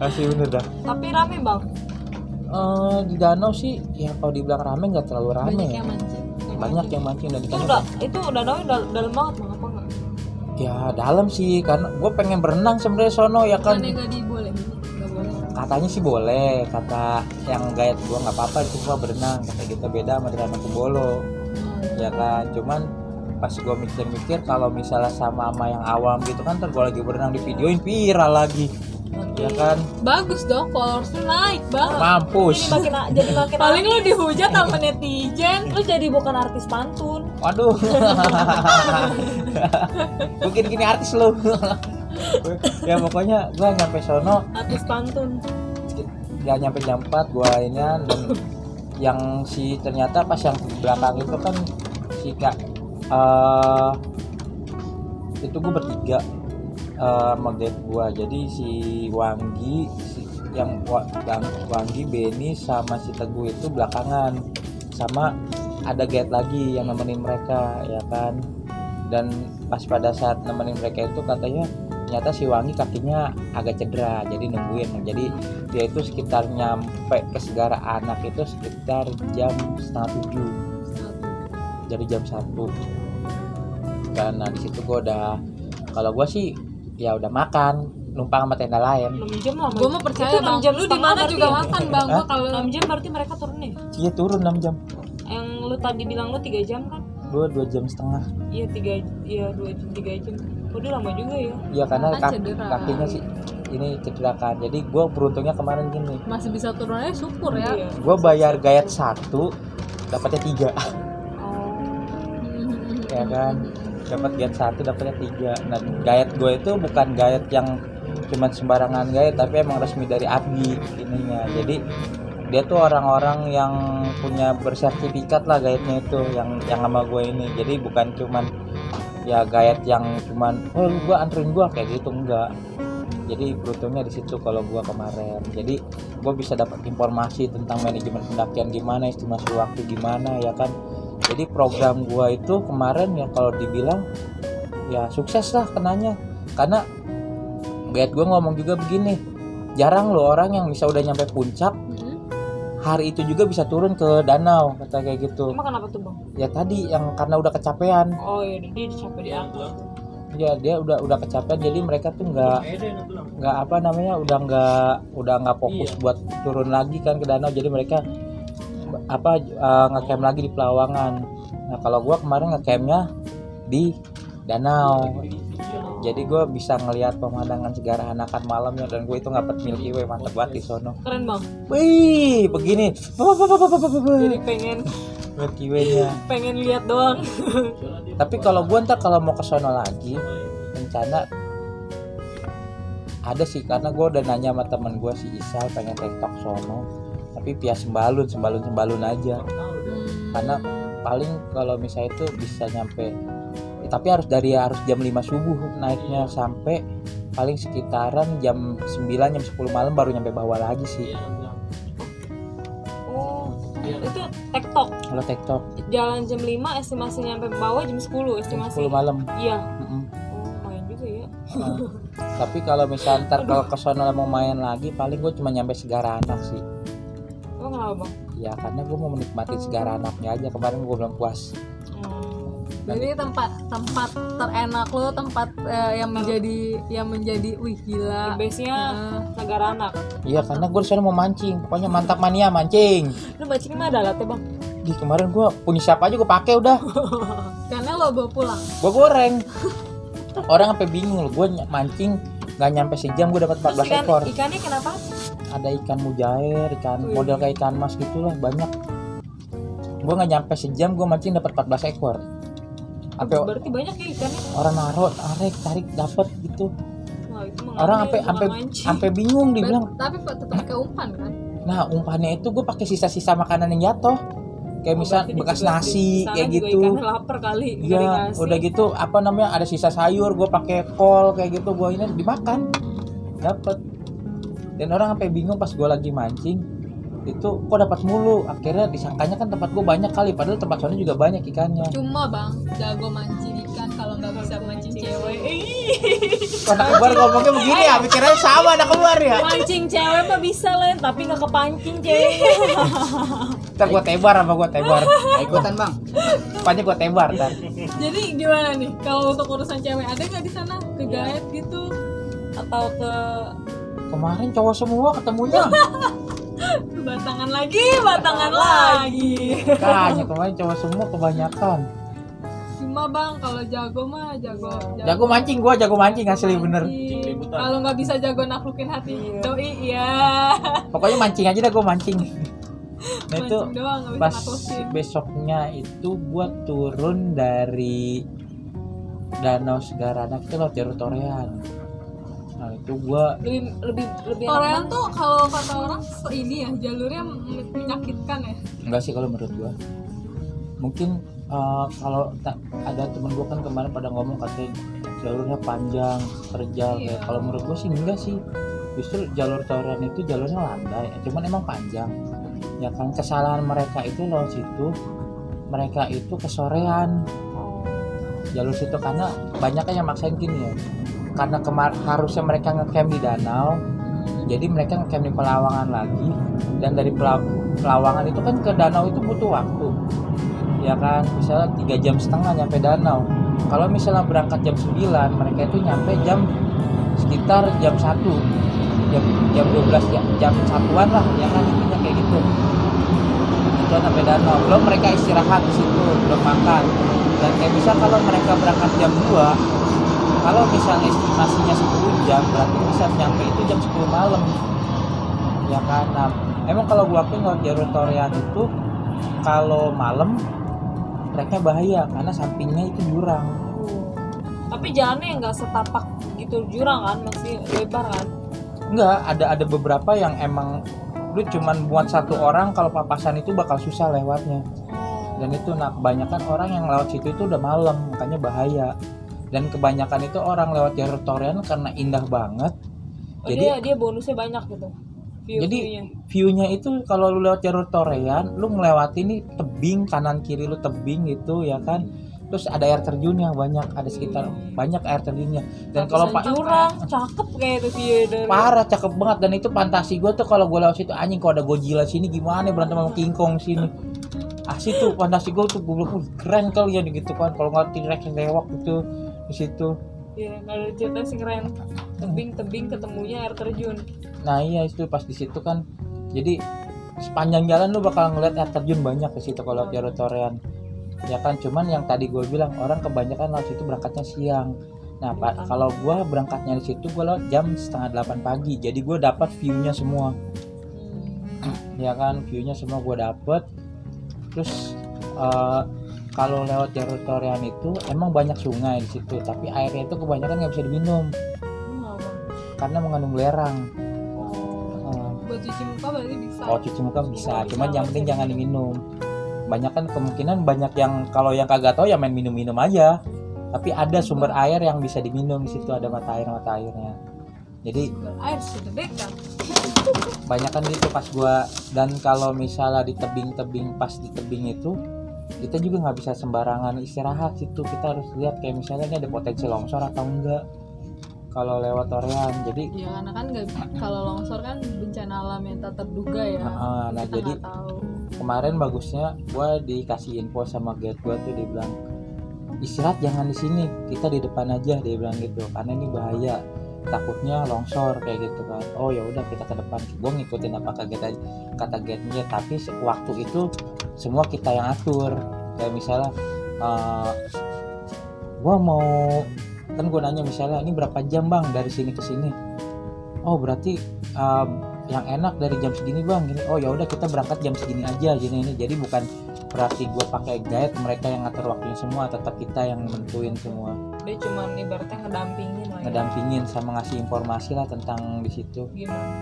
Asli bener dah. Tapi rame bang. Di danau sih ya kalau dibilang rame nggak terlalu rame Banyak ya. yang mancing. Banyak yang mancing dan Itu danau dalam banget bang, apa enggak? ya dalam sih, karena gue pengen berenang sebenarnya sono ya kan. Bukannya nggak dibolehin? Nggak boleh. Katanya sih boleh, kata yang guide gue nggak apa-apa itu semua berenang, kata kita beda sama di Danau Kumbolo ya kan. Cuman pas gue mikir-mikir kalau misalnya sama yang awam gitu kan, ntar gue lagi berenang di videoin viral lagi ya kan. Bagus dong, followers lu naik banget. Mampus. Jadi makin Paling lu dihujat sama netizen. lu jadi bukan artis pantun. Waduh. Mungkin gini artis lu. Ya pokoknya gue nyampe sono Artis pantun. ya nyampe jam 4 gue dan yang ternyata pas yang di belakang itu kan si kak itu gue bertiga sama guide gue. Jadi si Wanggi, Wanggi, Beni sama si Teguh itu belakangan, sama ada guide lagi yang nemenin mereka ya kan. Dan pas pada saat nemenin mereka itu katanya ternyata si Wangi kakinya agak cedera, jadi nungguin. Jadi dia itu sekitar nyampe ke Segara Anak itu sekitar jam 6:30, jadi jam 1. Dan nah di situ gue udah, kalau gue sih ya udah makan, numpang sama tenda lain. 6 jam lama. Gue mau percaya Itu bang, 6 jam lu di setengah mana berarti juga ya? makan bang. Gue kalau 6 jam berarti mereka turun nih. Iya turun 6 jam. Yang lu tadi bilang lu 3 jam kan? 2 jam setengah. Iya 2 jam 3 jam. Udah lama juga ya. Iya karena Kan cedera. kakinya sih ini cedera kan. Jadi gue beruntungnya kemarin gini, masih bisa turun aja, syukur ya. Iya. gue bayar guide 1 dapatnya 3. Oh. Ya kan, dapat guide 1 dapatnya 3. Nah guide gue itu bukan guide yang cuman sembarangan guide, tapi emang resmi dari Abdi ininya. Jadi dia tuh orang-orang yang punya bersertifikat lah guide-nya itu, yang sama gue ini. Jadi bukan cuman ya guide yang cuman gue anterin gue kayak gitu, enggak. Jadi beruntungnya di situ kalau gue kemarin. Jadi gue bisa dapat informasi tentang manajemen pendakian gimana, estimasi waktu gimana ya kan. Jadi program gue itu kemarin ya kalau dibilang ya sukses lah kenanya. Karena guide gue ngomong juga begini, jarang loh orang yang bisa udah nyampe puncak hari itu juga bisa turun ke danau, kata kayak gitu. Emang kenapa tuh bang? Ya tadi yang karena udah kecapean. Oh iya, dia capek di atas. Ya dia udah kecapean, jadi mereka tuh nggak apa namanya udah nggak fokus buat turun lagi kan ke danau. Jadi mereka ngecamp lagi di Pelawangan. Nah kalau gua kemarin ngecampnya di danau. Jadi gue bisa ngelihat pemandangan Segara Anakan malamnya, dan gue itu ngapet Milky Way, mantep banget di sono. Keren bang. Wih, begini. Jadi pengen Milky Way-nya. pengen lihat doang. Tapi kalau gue ntar kalau mau ke sono lagi, rencana ada sih, karena gue udah nanya sama temen gue si Isal pengen TikTok sono, tapi via sembalun aja. Karena paling kalau misalnya itu bisa nyampe, tapi harus jam 5 subuh naiknya, sampai paling sekitaran jam 9 jam 10 malam baru nyampe bawah lagi sih. Oh, itu TikTok. Kalau TikTok Jalan jam 5, estimasi nyampe bawah jam 10 estimasi. 10 malam. Iya. Mm-mm. Oh, lumayan juga ya. ya. Tapi kalau misalnya ntar kalau ke sono mau main lagi paling gue cuma nyampe Segara Anak sih. Oh kenapa bang? Ya karena gue mau menikmati Segara Anaknya aja, kemarin gue belum puas. Jadi tempat terenak lo, tempat yang menjadi wih gila. Base-nya Negara Anak. Iya karena gue di sana mau mancing, pokoknya mantap mania mancing. Lu mancingnya mah ada alatnya bang? Di kemarin gue punya siapa aja gue pakai udah. Karena lo bawa pulang. Gue goreng. Orang sampai bingung loh, gue mancing nggak nyampe sejam gue dapat 14 ekor. Ikannya kenapa? Ada ikan mujair, ikan model kayak ikan mas gitulah banyak. Gue nggak nyampe sejam gue mancing dapat 14 ekor. Sampai Berarti banyak ya ikannya. orang naruh, tarik dapat gitu. Wah, itu mah Orang ngambil, bukan mancing. sampai bingung dibilang. Tapi tetap pakai umpan kan. Nah umpannya itu gue pakai sisa-sisa makanan yang jatuh. Kayak misal Berarti bekas juga nasi di sana kayak juga gitu. Ikannya lapar kali. Iya, udah gitu apa namanya ada sisa sayur gue pakai kol kayak gitu gue ini dimakan dapat. Dan orang sampai bingung pas gue lagi mancing itu kok dapat mulu. Akhirnya disangkanya kan tempat gue banyak kali, padahal tempat sana juga banyak ikannya. Cuma bang jago mancing ikan kalau nggak bisa mancing cewek. Anak kembar ngomongnya begini ya, pikirnya sama anak kembar ya. Mancing cewek mah bisa lah, tapi nggak kepancing ceweknya. Ntar gue tebar apa gue tebar. Ikutan bang. Pokoknya gue tebar ntar. Jadi gimana nih kalau untuk urusan cewek ada nggak di sana ke gaet gitu atau ke Kemarin cowok semua ketemunya. batangan lagi. Kayaknya kemarin cowok semua kebanyakan. Cuma bang kalau jago mah jago Jago mancing asli bener. Kalau nggak bisa jago naklukin hati doi ya. Pokoknya mancing aja dah gue mancing. Nah itu Mancing doang nggak bisa pas naklukin. besoknya itu gue turun dari Danau Segara Anak itu lewat jalur Torean. Nah itu gue lebih Korean tuh kalau kata orang ini ya jalurnya menyakitkan ya. enggak sih kalau menurut gue. Mungkin kalau ada temen gue kan kemarin pada ngomong katanya jalurnya panjang terjal. Iya. Kalau menurut gue sih enggak sih. Justru jalur Torean itu jalurnya landai, cuman emang panjang. Ya kan kesalahan mereka itu lewat situ. Mereka itu kesorean jalur situ karena banyak yang maksain gini ya. Karena harusnya mereka ngecamp di danau, jadi mereka ngecamp di Pelawangan lagi. Dan dari Pelawangan itu kan ke danau itu butuh waktu, ya kan, misalnya 3,5 jam nyampe danau. Kalau misalnya berangkat jam 9, mereka itu nyampe sekitar jam 1, jam 12, jam 1-an lah, ya kan, intinya kayak gitu. Itu sampai danau, belum mereka istirahat di situ, belum makan. Dan kayak bisa kalau mereka berangkat jam 2, kalau misalnya estimasinya 10 jam, berarti bisa nyampe itu jam 10 malam. Ya kan, nah, emang kalau gua akuin lewat jalur Torean itu kalau malam treknya bahaya karena sampingnya itu jurang. Tapi jalannya nggak setapak gitu jurang kan, masih lebar kan? Enggak, ada beberapa yang emang lu cuman buat satu orang, kalau papasan itu bakal susah lewatnya. Dan itu kebanyakan orang yang lewat situ itu udah malam, makanya bahaya. Dan kebanyakan itu orang lewat jalur Torean karena indah banget. Jadi dia bonusnya banyak gitu. Jadi view-nya itu kalau lu lewat jalur Torean, lu melewati nih tebing, kanan kiri lu tebing gitu ya kan. Terus ada air terjunnya banyak, ada sekitar banyak air terjunnya. Dan kalau jurang cakep kayak itu view dari parah cakep banget. Dan itu fantasi gue tuh kalau gue lewat situ, anjing kalau ada Godzilla sini gimana berantem sama King Kong sini. Asli tuh fantasi gue tuh, gue bilang keren kali ya gitu kan, kalau nggak T-Rex yang lewat gitu di situ. Iya, nggak ada cerita sih keren. Tebing ketemunya air terjun. Nah iya itu pas di situ kan, jadi sepanjang jalan lu bakal ngeliat air terjun banyak di situ kalau jalur Torean. Ya kan, cuman yang tadi gue bilang orang kebanyakan lewat situ berangkatnya siang. Nah kalau gue berangkatnya di situ gue lewat jam 7:30 pagi, jadi gue dapat view-nya semua. Ya kan, view-nya semua gue dapet. Terus kalau lewat jalur Torean itu emang banyak sungai di situ, tapi airnya itu kebanyakan nggak bisa diminum karena mengandung belerang. Buat cuci muka berarti bisa. Oh cuci muka bisa, cuman yang penting jangan diminum. Banyak kan kemungkinan banyak yang kalau yang kagak tahu ya main minum aja. Tapi ada sumber air yang bisa diminum di situ, ada mata airnya. Jadi air sudah dekat. banyak kan gitu pas gua. Dan kalau misalnya di tebing pas di tebing itu kita juga nggak bisa sembarangan istirahat situ. Kita harus lihat kayak misalnya ini ada potensi longsor atau enggak. kalau lewat torean. Jadi Ya karena kan nggak, kalau longsor kan bencana alam yang tak terduga ya. nah Kita jadi nggak tahu. kemarin bagusnya gue dikasih info sama guide gue tuh, dia bilang istirahat jangan di sini, kita di depan aja, dia bilang gitu, karena ini bahaya, takutnya longsor kayak gitu kan. Oh ya udah kita ke depan, gue ngikutin apa kata guide-nya, tapi waktu itu semua kita yang atur. Kayak misalnya gue mau, kan gue nanya misalnya ini berapa jam bang dari sini ke sini, oh berarti yang enak dari jam segini bang gini. Oh ya udah kita berangkat jam segini aja gini ini. Jadi bukan berarti gue pakai guide mereka yang ngatur waktunya semua, tetap kita yang nentuin semua, Dia cuman ibaratnya ngedampingin lah ya. ngedampingin sama ngasih informasi lah tentang di situ. Gimana?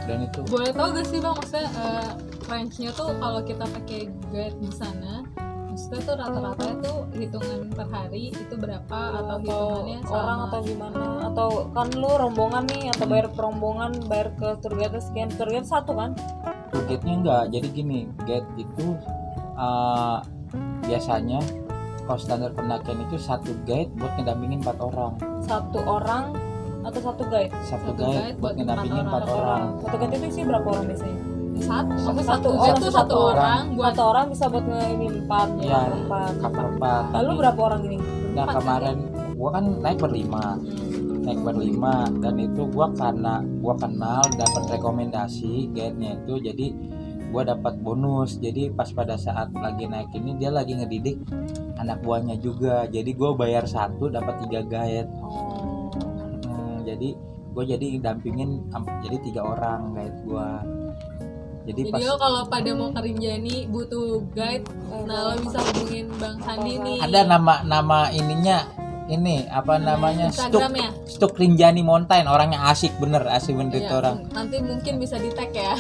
Dan itu Boleh tahu gak sih bang, maksudnya range-nya tuh kalau kita pakai guide di sana, maksudnya tuh rata-ratanya tuh hitungan per hari itu berapa, atau hitungannya orang sama? atau gimana? Atau kan lu rombongan nih, atau bayar ke rombongan, bayar ke tour guide sekian, tour guide satu kan? guide-nya enggak. Jadi gini, guide itu biasanya kalau standar pendakian itu satu guide buat ngedampingin 4 orang. Satu orang atau satu guide? Satu Satu guide guide buat buat ngedampingin 4 4 orang. Satu guide itu sih berapa orang biasanya? Satu, maksudnya Satu satu orang, guide tuh satu satu orang. orang buat Satu orang bisa buat ini 4 Ya, empat. kapal 4. Lalu berapa orang ini? Nah Empat, kemarin gua kan naik berlima dan itu gua karena gua kenal dapat rekomendasi guide-nya itu, jadi gua dapat bonus. Jadi pas pada saat lagi naik ini dia lagi ngedidik anak buahnya juga, jadi gua bayar satu dapat 3 guide. Oh. Jadi gue jadi dampingin jadi 3 orang guide gue. Jadi Jadi pas lo kalau pada mau ke Rinjani butuh guide, nah lo bisa hubungin Bang Sandi nih. ada nama ininya, ini apa namanya, Instagramnya. Stuk Rinjani Mountain, orangnya asik bener itu Iya, orang. nanti mungkin bisa di tag ya.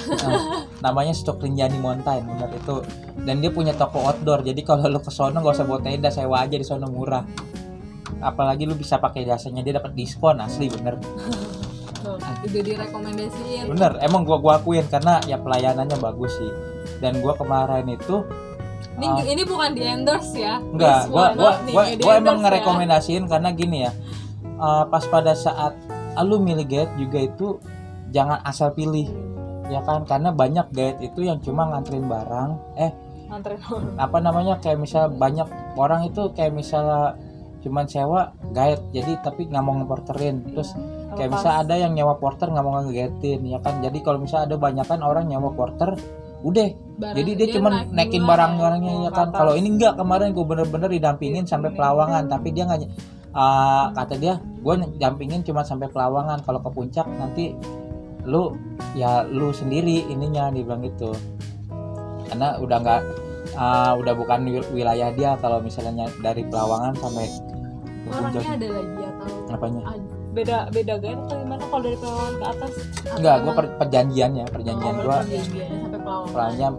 Namanya Stuk Rinjani Mountain bener itu, dan dia punya toko outdoor. Jadi kalau lu ke sono gak usah bawa tenda, sewa aja di sono murah. Apalagi lu bisa pakai jasanya, dia dapat diskon asli bener. Tuh, udah direkomendasiin. Bener, emang gua akuin karena ya pelayanannya bagus sih. Dan gua kemarin itu Ini bukan di endorse ya. enggak, This gua one not nih, emang di endorse ya. ngerekomendasiin karena gini ya. Pas pada saat lu milih guide juga itu jangan asal pilih, ya kan, karena banyak guide itu yang cuma nganterin barang, Nganterin orang. apa namanya, kayak misal banyak orang itu kayak misalnya cuman sewa guide jadi tapi nggak mau ngeporterin, terus kayak Lepas. misal ada yang nyewa porter nggak mau ngegatein, ya kan. Jadi kalau misal ada banyak kan orang nyewa porter udah, Barang- jadi dia cuma naik naikin duluan barang-barangnya, ya kan. Atas. Kalau ini enggak, kemarin gue bener-bener didampingin sampai Pelawangan, tapi dia nggak kata dia gue dampingin cuma sampai Pelawangan, kalau ke puncak nanti lu sendiri ininya, dia bilang gitu, karena udah nggak udah bukan wilayah dia kalau misalnya dari Pelawangan sampai ke Orangnya puncak. ada lagi atau Apanya? Beda guide atau gimana kalau dari Pelawan ke atas? Enggak, gue perjanjian gue Perjanjiannya sampai Pelawangan.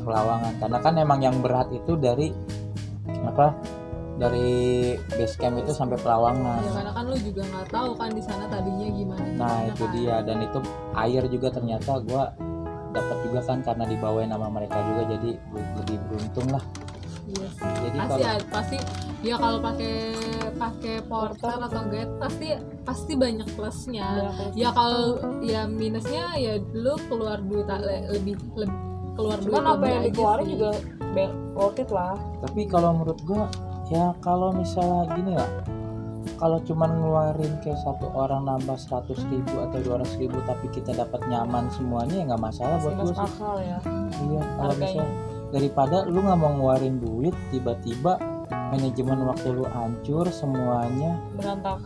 Pelawangan, karena kan emang yang berat itu dari base camp itu sampai Pelawangan. Ya karena kan lu juga nggak tahu kan di sana tadinya gimana. Nah itu kan. dia, dan itu air juga ternyata gue dapat juga kan karena dibawain nama mereka juga, jadi lebih beruntung lah. Iya sih. Jadi Pasti ya kalau pakai porter atau guide pasti banyak plusnya. Ya kalau ya minusnya ya lu keluar duit lebih keluar duit. Cuman apa lebih yang aja dikeluarin sih. juga worth it lah. tapi kalau menurut gue ya, kalau misalnya gini lah, kalau cuman ngeluarin kayak satu orang nambah 100.000 atau 200.000 tapi kita dapat nyaman semuanya, ya nggak masalah buat gue Masih sih. akal ya. Iya, kalau Harganya. misalnya daripada lu nggak mau ngeluarin duit, tiba-tiba manajemen waktu lu hancur, semuanya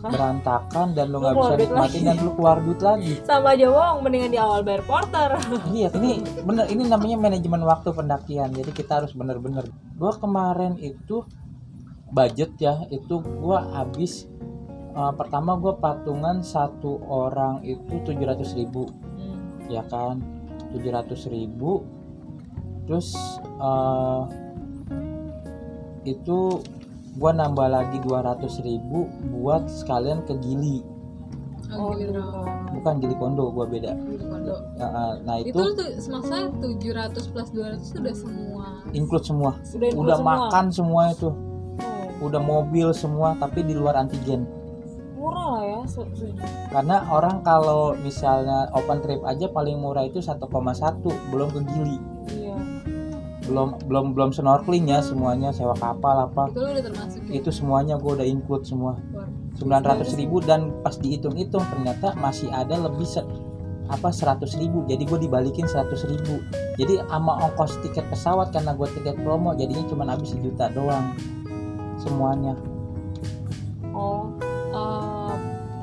berantakan dan lu Lu nggak keluar bisa duit nikmatin lagi. dan lu keluar duit lagi. Sama aja bohong, mendingan di awal bayar porter. Iya, ini bener, ini namanya manajemen waktu pendakian. Jadi kita harus bener-bener. Gua kemarin itu budget ya, itu gua habis pertama gua patungan satu orang itu 700.000, ya kan, 700.000. Terus itu gua nambah lagi 200.000 buat sekalian ke Gili, Oh, gitu. bukan Gili Kondo, gua beda. Gili Kondo. Nah Itu tuh maksudnya 700 plus 200 sudah semua. include semua, Include udah semua. makan semua itu, Oh. udah mobil semua, tapi di luar antigen. Murah lah ya. Karena orang kalau misalnya open trip aja paling murah itu 1,1, belum ke Gili. Iya. Belum snorkeling ya, semuanya sewa kapal apa. Itu udah termasuk ya? Itu semuanya gue udah include semua. Wah. 900.000 dan pas dihitung-hitung ternyata masih ada lebih 100.000, jadi gue dibalikin 100.000. Jadi sama ongkos tiket pesawat karena gue tiket promo jadinya cuma habis 1 juta doang semuanya. Oh,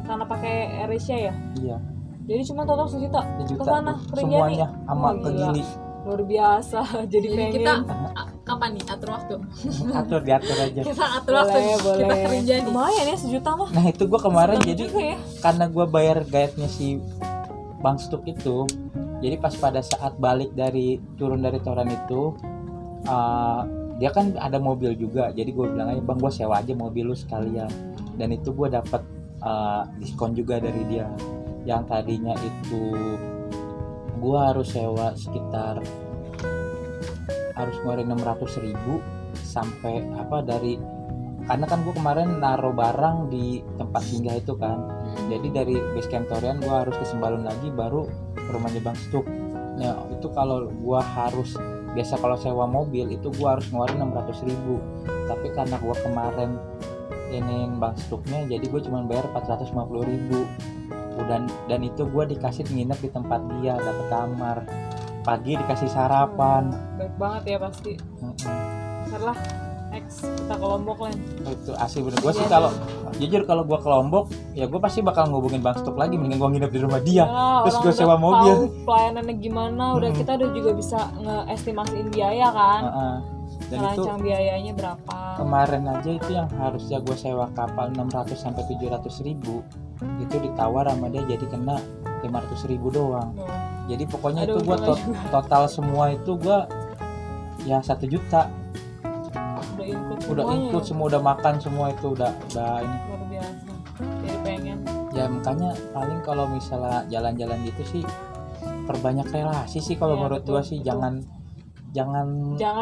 karena pakai AirAsia ya? Iya, Jadi cuma total 1 juta. 1 juta Kesana, tuh, ke Rinjani. semuanya sama Wah, ke gila. Gili. Luar biasa. Jadi pengen. Kita kapan nih atur waktu? diatur aja. Kita atur waktu. boleh. Kita ke Rinjani. Lumayan ya 1 juta mah. Nah itu gue kemarin Sedang jadi juga ya. karena gue bayar guide-nya si Bang Stuk itu, jadi pas pada saat balik turun dari Toran itu, dia kan ada mobil juga, jadi gue bilang aja bang gue sewa aja mobil lu sekalian, dan itu gue dapat diskon juga dari dia. Yang tadinya itu gue harus sewa sekitar harus ngeluarin 600.000 sampai karena kan gue kemarin naruh barang di tempat singgah itu kan, jadi dari base camp Torian gue harus ke Sembalun lagi baru ke rumahnya Bang Stuk. Nah itu kalau gue harus biasa kalau sewa mobil itu gue harus ngeluarin 600.000, tapi karena gue kemarin ini Bang Stuknya jadi gue cuma bayar 450.000. Dan itu gue dikasih nginep di tempat dia, dapet kamar, pagi dikasih sarapan. Baik banget ya pasti. Ntar lah, next kita ke Lombok lah. Itu asli bener. Gue sih kalau jujur kalau gue ke Lombok ya gue pasti bakal ngubungin Bang Stuk lagi, mendingan gue nginep di rumah dia. Terus gue sewa mobil. Tahu pelayanannya gimana, kita udah juga bisa ngeestimasiin biaya kan. Dan itu Rancang biayanya berapa. kemarin aja itu yang harusnya gue sewa kapal 600 sampai 700.000 itu ditawar sama dia jadi kena 500.000 doang. Jadi pokoknya Aduh, itu gue total semua itu gue ya 1 juta. Udah include semua, udah makan semua itu udah ini. Luar biasa. Jadi pengen. Ya makanya paling kalau misalnya jalan-jalan gitu sih perbanyak relasi sih kalau menurut gue sih, jangan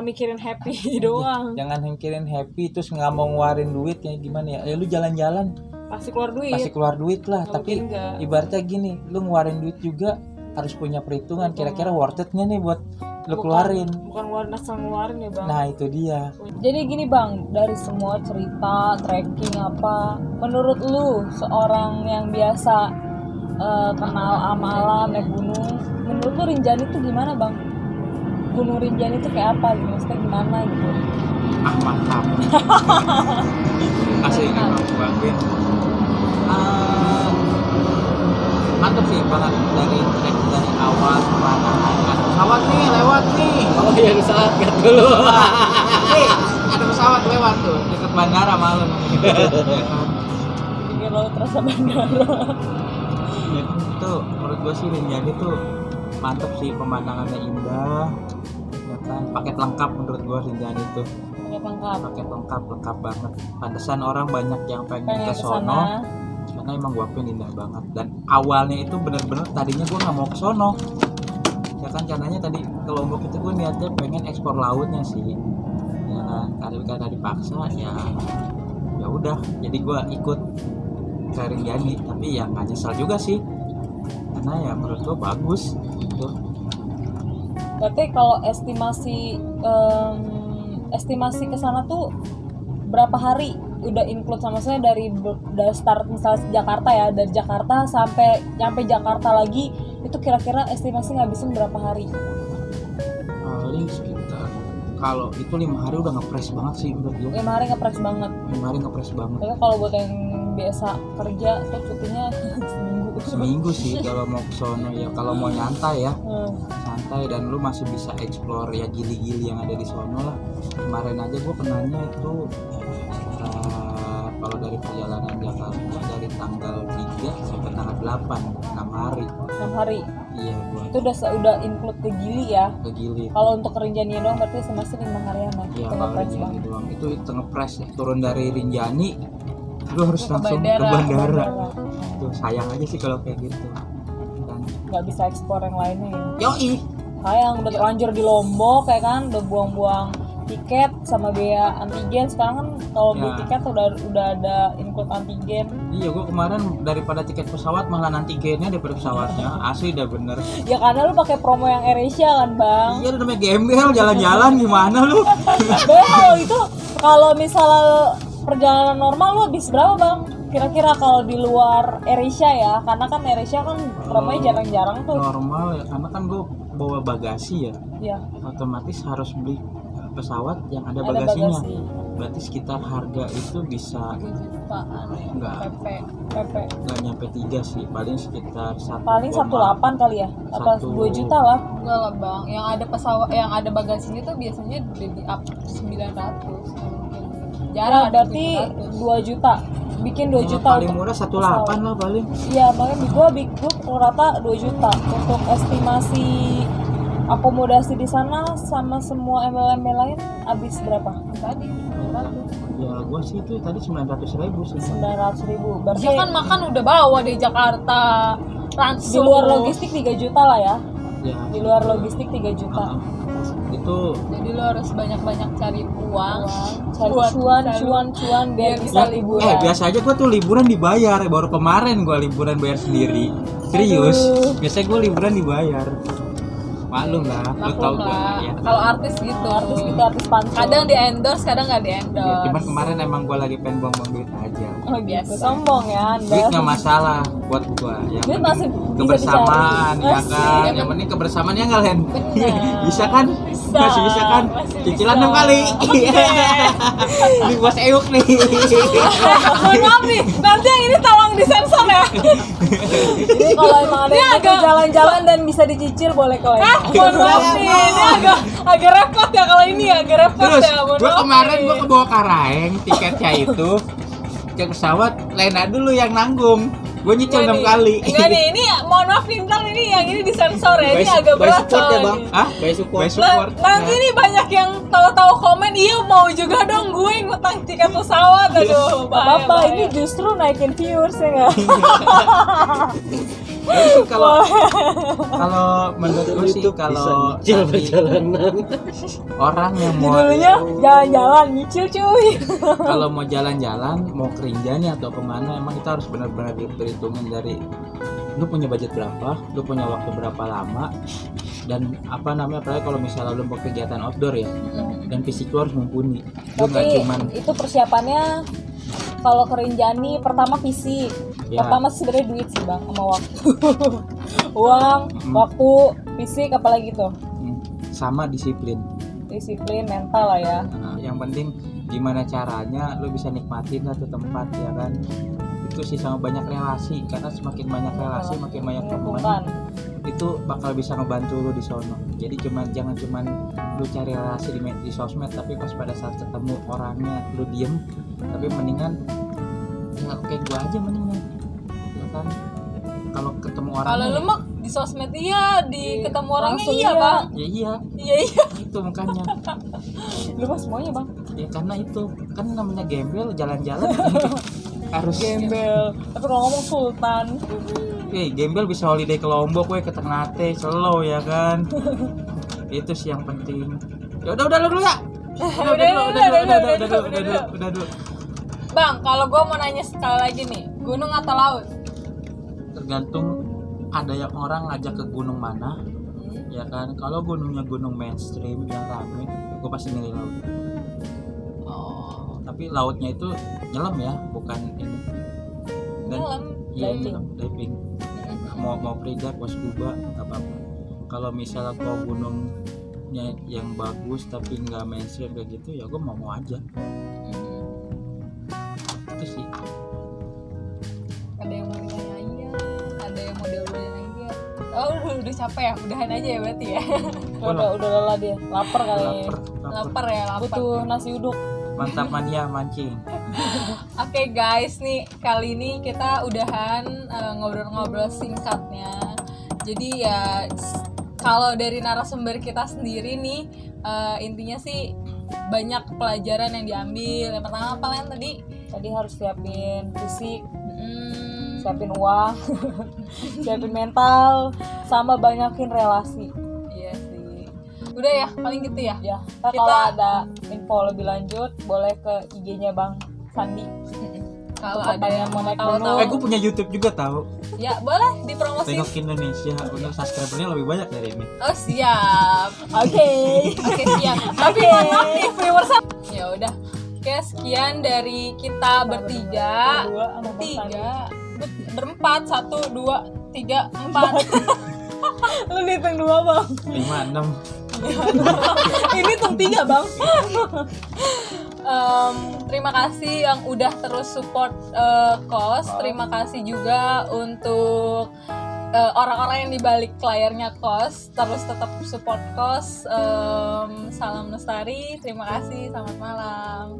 mikirin happy doang. Jangan mikirin happy terus nggak mau ngeluarin duit ya gimana ya. Lu jalan-jalan Pasti keluar duit lah, tapi ibaratnya gini, lu ngeluarin duit juga harus punya perhitungan kira-kira worth it-nya nih buat lu keluarin. Bukan ngeluarin asal ngeluarin ya bang. Nah itu dia. Jadi gini bang, dari semua cerita trekking apa, menurut lu seorang yang biasa kenal sama alam naik gunung, menurut lu Rinjani itu gimana bang? Gunung Rinjani itu kayak apa gitu, maksudnya gimana gitu? Mantap. Asli ini Bang Ben. Mantap sih banget dari awal pemandangan. Pesawat nih lewat nih. Oh iya pesawat gat dulu. Ada pesawat lewat tuh dekat bandara malam. Bikin lo terasa bandara. Itu menurut gue sih Rinjani tuh mantap sih, pemandangannya indah. Ya kan, paket lengkap menurut gue Rinjani itu. Paket lengkap banget. Pantesan orang banyak yang pengen ke sono. Karena emang gua pengen indah banget, dan awalnya itu bener-bener tadinya gua nggak mau ke sono ya kan, karenanya tadi ke Lombok itu gua niatnya pengen eksplor lautnya sih ya kan, karena dipaksa ya udah jadi gua ikut ke Rinjani, tapi ya nggak nyesal juga sih karena ya menurut gua bagus gitu. Berarti kalau estimasi ke sana tuh berapa hari udah include sama saya dari start misalnya Jakarta ya, dari Jakarta sampai nyampe Jakarta lagi itu kira-kira estimasi ngabisin berapa hari? Paling sekitar kalau itu 5 hari udah ngepres banget sih menurut gue. 5 hari ngepres banget. 5 hari ngepres banget. Tapi kalau buat yang biasa kerja tuh cutinya seminggu sih kalau mau ke sono ya, kalau mau nyantai ya. Santai dan lu masih bisa explore ya gili-gili yang ada di sono lah. Kemarin aja gue kenanya itu kalau dari perjalanan Jakarta dari tanggal 3 sampai tanggal 8 6 hari. 6 hari. Iya, itu udah include ke Gili ya. Ke Gili. Kalau untuk Rinjani doang berarti semester 5 harian lah. Iya, kalau Rinjani doang itu ngepres turun dari Rinjani lu harus langsung ke bandara. Tuh sayang aja sih kalau kayak gitu. Dan nggak bisa ekspor yang lainnya ya. Yoi. Sayang udah terlanjur di Lombok ya kan, udah buang-buang tiket sama biaya antigen, sekarang kan Kalau beli Ya. tiket udah ada include antigen. Iya, gue kemarin daripada tiket pesawat malah antigennya daripada pesawatnya. Asli dah bener. Ya karena lu pakai promo yang AirAsia kan, Bang. Iya, namanya gembel jalan-jalan gimana lu? Bang, kalau itu kalau misalnya perjalanan normal lu habis berapa, Bang? Kira-kira kalau di luar AirAsia ya, karena kan AirAsia kan promonya jarang-jarang tuh. Normal ya, karena kan gue bawa bagasi ya. Iya, Otomatis harus beli pesawat yang ada ada bagasinya. bagasi. Berarti sekitar harga itu bisa 3 jutaan enggak PP. nyampe 3 sih, paling sekitar 1, Paling 18 kali ya. Apa 2 juta lah. enggak lah bang, yang ada pesawat yang ada bagasinya tuh biasanya di up 900 mungkin. Jarang Nah, ada berarti 700. 2 juta. Bikin 2 juta paling untuk murah 18 lah paling. Iya, makanya gua pukul rata 2 juta untuk estimasi akomodasi di sana sama semua embel-embel lain habis berapa? Tadi 900. Ya gue sih itu tadi 900.000 sih. 900.000. Berarti Dia kan makan udah bawa dari Jakarta di langsung. luar logistik 3 juta lah ya. Ya. Di luar logistik 3 juta. Itu Jadi lo harus banyak-banyak cari uang. Cari Buat cuan biar bisa bisa liburan. biasa aja gue tuh liburan dibayar. Baru kemarin gue liburan bayar sendiri. Serius. Aduh. Biasanya gue liburan dibayar. Maklum lah, lu tau Maklum gue lah. ya. Kalau artis gitu. Artis gitu, artis pansos. Kadang di endorse, kadang nggak di Ya, endorse. cuman kemarin emang gue lagi pengen buang-buang duit aja. Oh, biasa. Biasa. Sombong ya Anda. Duit nggak masalah buat gue. Yang Duit penting masih bisa kebersamaan dicari. ya Asik. kan. Yang penting kebersamaan ya nggak Len? Benar. Bisa kan? Bisa. Masih bisa kan? Masih Cicilan bisa. 6 kali. Ini bos Euk nih. Mohon maaf nih, nanti yang ini tolong disensor ya. Jadi kalau emang ada yang butuh jalan-jalan dan bisa dicicil boleh kok ya. Mohon maaf nih, ini agak repot ya kalau ini ya, agak repot Terus ya. Mohon gue maaf kemarin nih. gue ke bawah Karaeng tiketnya itu ke pesawat Lena dulu yang nanggung. Gue nyicil 6 kali. Enggak nih, ini mohon maaf nih, ntar ini yang ini disensor ya. Ini By- agak by berat support ya, soalnya. Bang. Hah? By support. By support. Nanti nih banyak yang tahu-tahu komen, iya mau juga dong gue ngutang tiket pesawat. Aduh, bahaya, Apa bahaya. ini justru naikin viewers ya nggak? Jadi kalau menurut gue sih YouTube bisa kalau nyicil tadi perjalanan. orang yang mau Judulnya jalan-jalan nyicil cuy. kalau mau jalan-jalan mau ke Rinjani atau kemana emang kita harus benar-benar diperhitungin dari lu punya budget berapa, lu punya waktu berapa lama, dan apa namanya, apalagi kalau misalnya lu mau kegiatan outdoor ya, dan fisik lu harus mumpuni. Lu nggak Tapi cuman itu persiapannya kalau ke Rinjani pertama fisik. Ya. Pertama sebenarnya duit sih bang sama waktu. Uang, waktu, fisik apalagi tuh. sama disiplin. Disiplin mental lah ya. Nah, yang penting gimana caranya lu bisa nikmatin satu tempat ya kan. Itu sih sama banyak relasi, karena semakin banyak relasi makin banyak teman Menguntungkan. itu bakal bisa ngebantu lu di sono. Jadi jangan cuman lu cari relasi di sosmed, tapi pas pada saat ketemu orangnya lu diem, tapi mendingan ya kayak gua aja mendingan ya kan. Kalau ketemu orangnya Kalau lu mah di sosmed iya, di ketemu orangnya langsung iya, iya. Bang. ya iya Iya, iya. itu makanya Lu mah semuanya bang. ya, karena itu kan namanya gembel jalan-jalan harus Gembel. Tapi kalau ngomong sultan. gembel bisa holiday ke Lombok we, ke Ternate, Selo ya kan. Itu sih yang penting. Ya udah dulu ya. Udah dulu. Bang, kalau gua mau nanya sekali lagi nih, gunung atau laut? Tergantung ada yang orang ngajak ke gunung mana. Ya kan, kalau gunungnya gunung mainstream yang rame, gue pasti milih laut. Oh, Tapi lautnya itu nyelam ya, bukan ini. nyelam. Iya, Diving. nyelam, diving. Mau free dive, mau scuba, nggak apa-apa. Kalau misalnya kau gunungnya yang bagus tapi nggak mainstream kayak gitu, ya gue mau aja. Itu sih. Ada yang mau ditanyain, ada yang mau diobrolin lagi ya? Oh, udah capek ya, udahan aja ya berarti ya. Udah lelah dia. Lapar kali. Lapar. Lapar ya, lapar. Butuh nasi uduk. Mantap mania mancing. Oke guys, nih kali ini kita udahan ngobrol-ngobrol singkatnya. Jadi ya kalau dari narasumber kita sendiri nih intinya sih banyak pelajaran yang diambil. Yang pertama apa Len tadi? Tadi harus siapin fisik, Hmm, siapin uang, siapin mental, sama banyakin relasi. iya sih. Udah ya, paling gitu ya. Ya, ntar kalau ada info lebih lanjut boleh ke IG-nya Bang Sandi. Kalau Untuk ada yang mau tahu-tahu. tahu-tahu, Gue punya YouTube juga tahu. ya boleh dipromosin. Tengok Indonesia, bener subscribernya lebih banyak dari ini. Oh siap. Oke. Oke siap. Tapi mohon maaf nih viewers. Ya udah. Oke, sekian dari kita bertiga. Berdua sama Bang Sandi. Berempat, 1, 2, 3, 4. Lu hitung 2 Bang. 5, 6. Ini hitung 3 bang. Terima kasih yang udah terus support KOS. Terima kasih juga untuk orang-orang yang dibalik layarnya KOS. Terus tetap support KOS. Salam Lestari. Terima kasih. Selamat malam.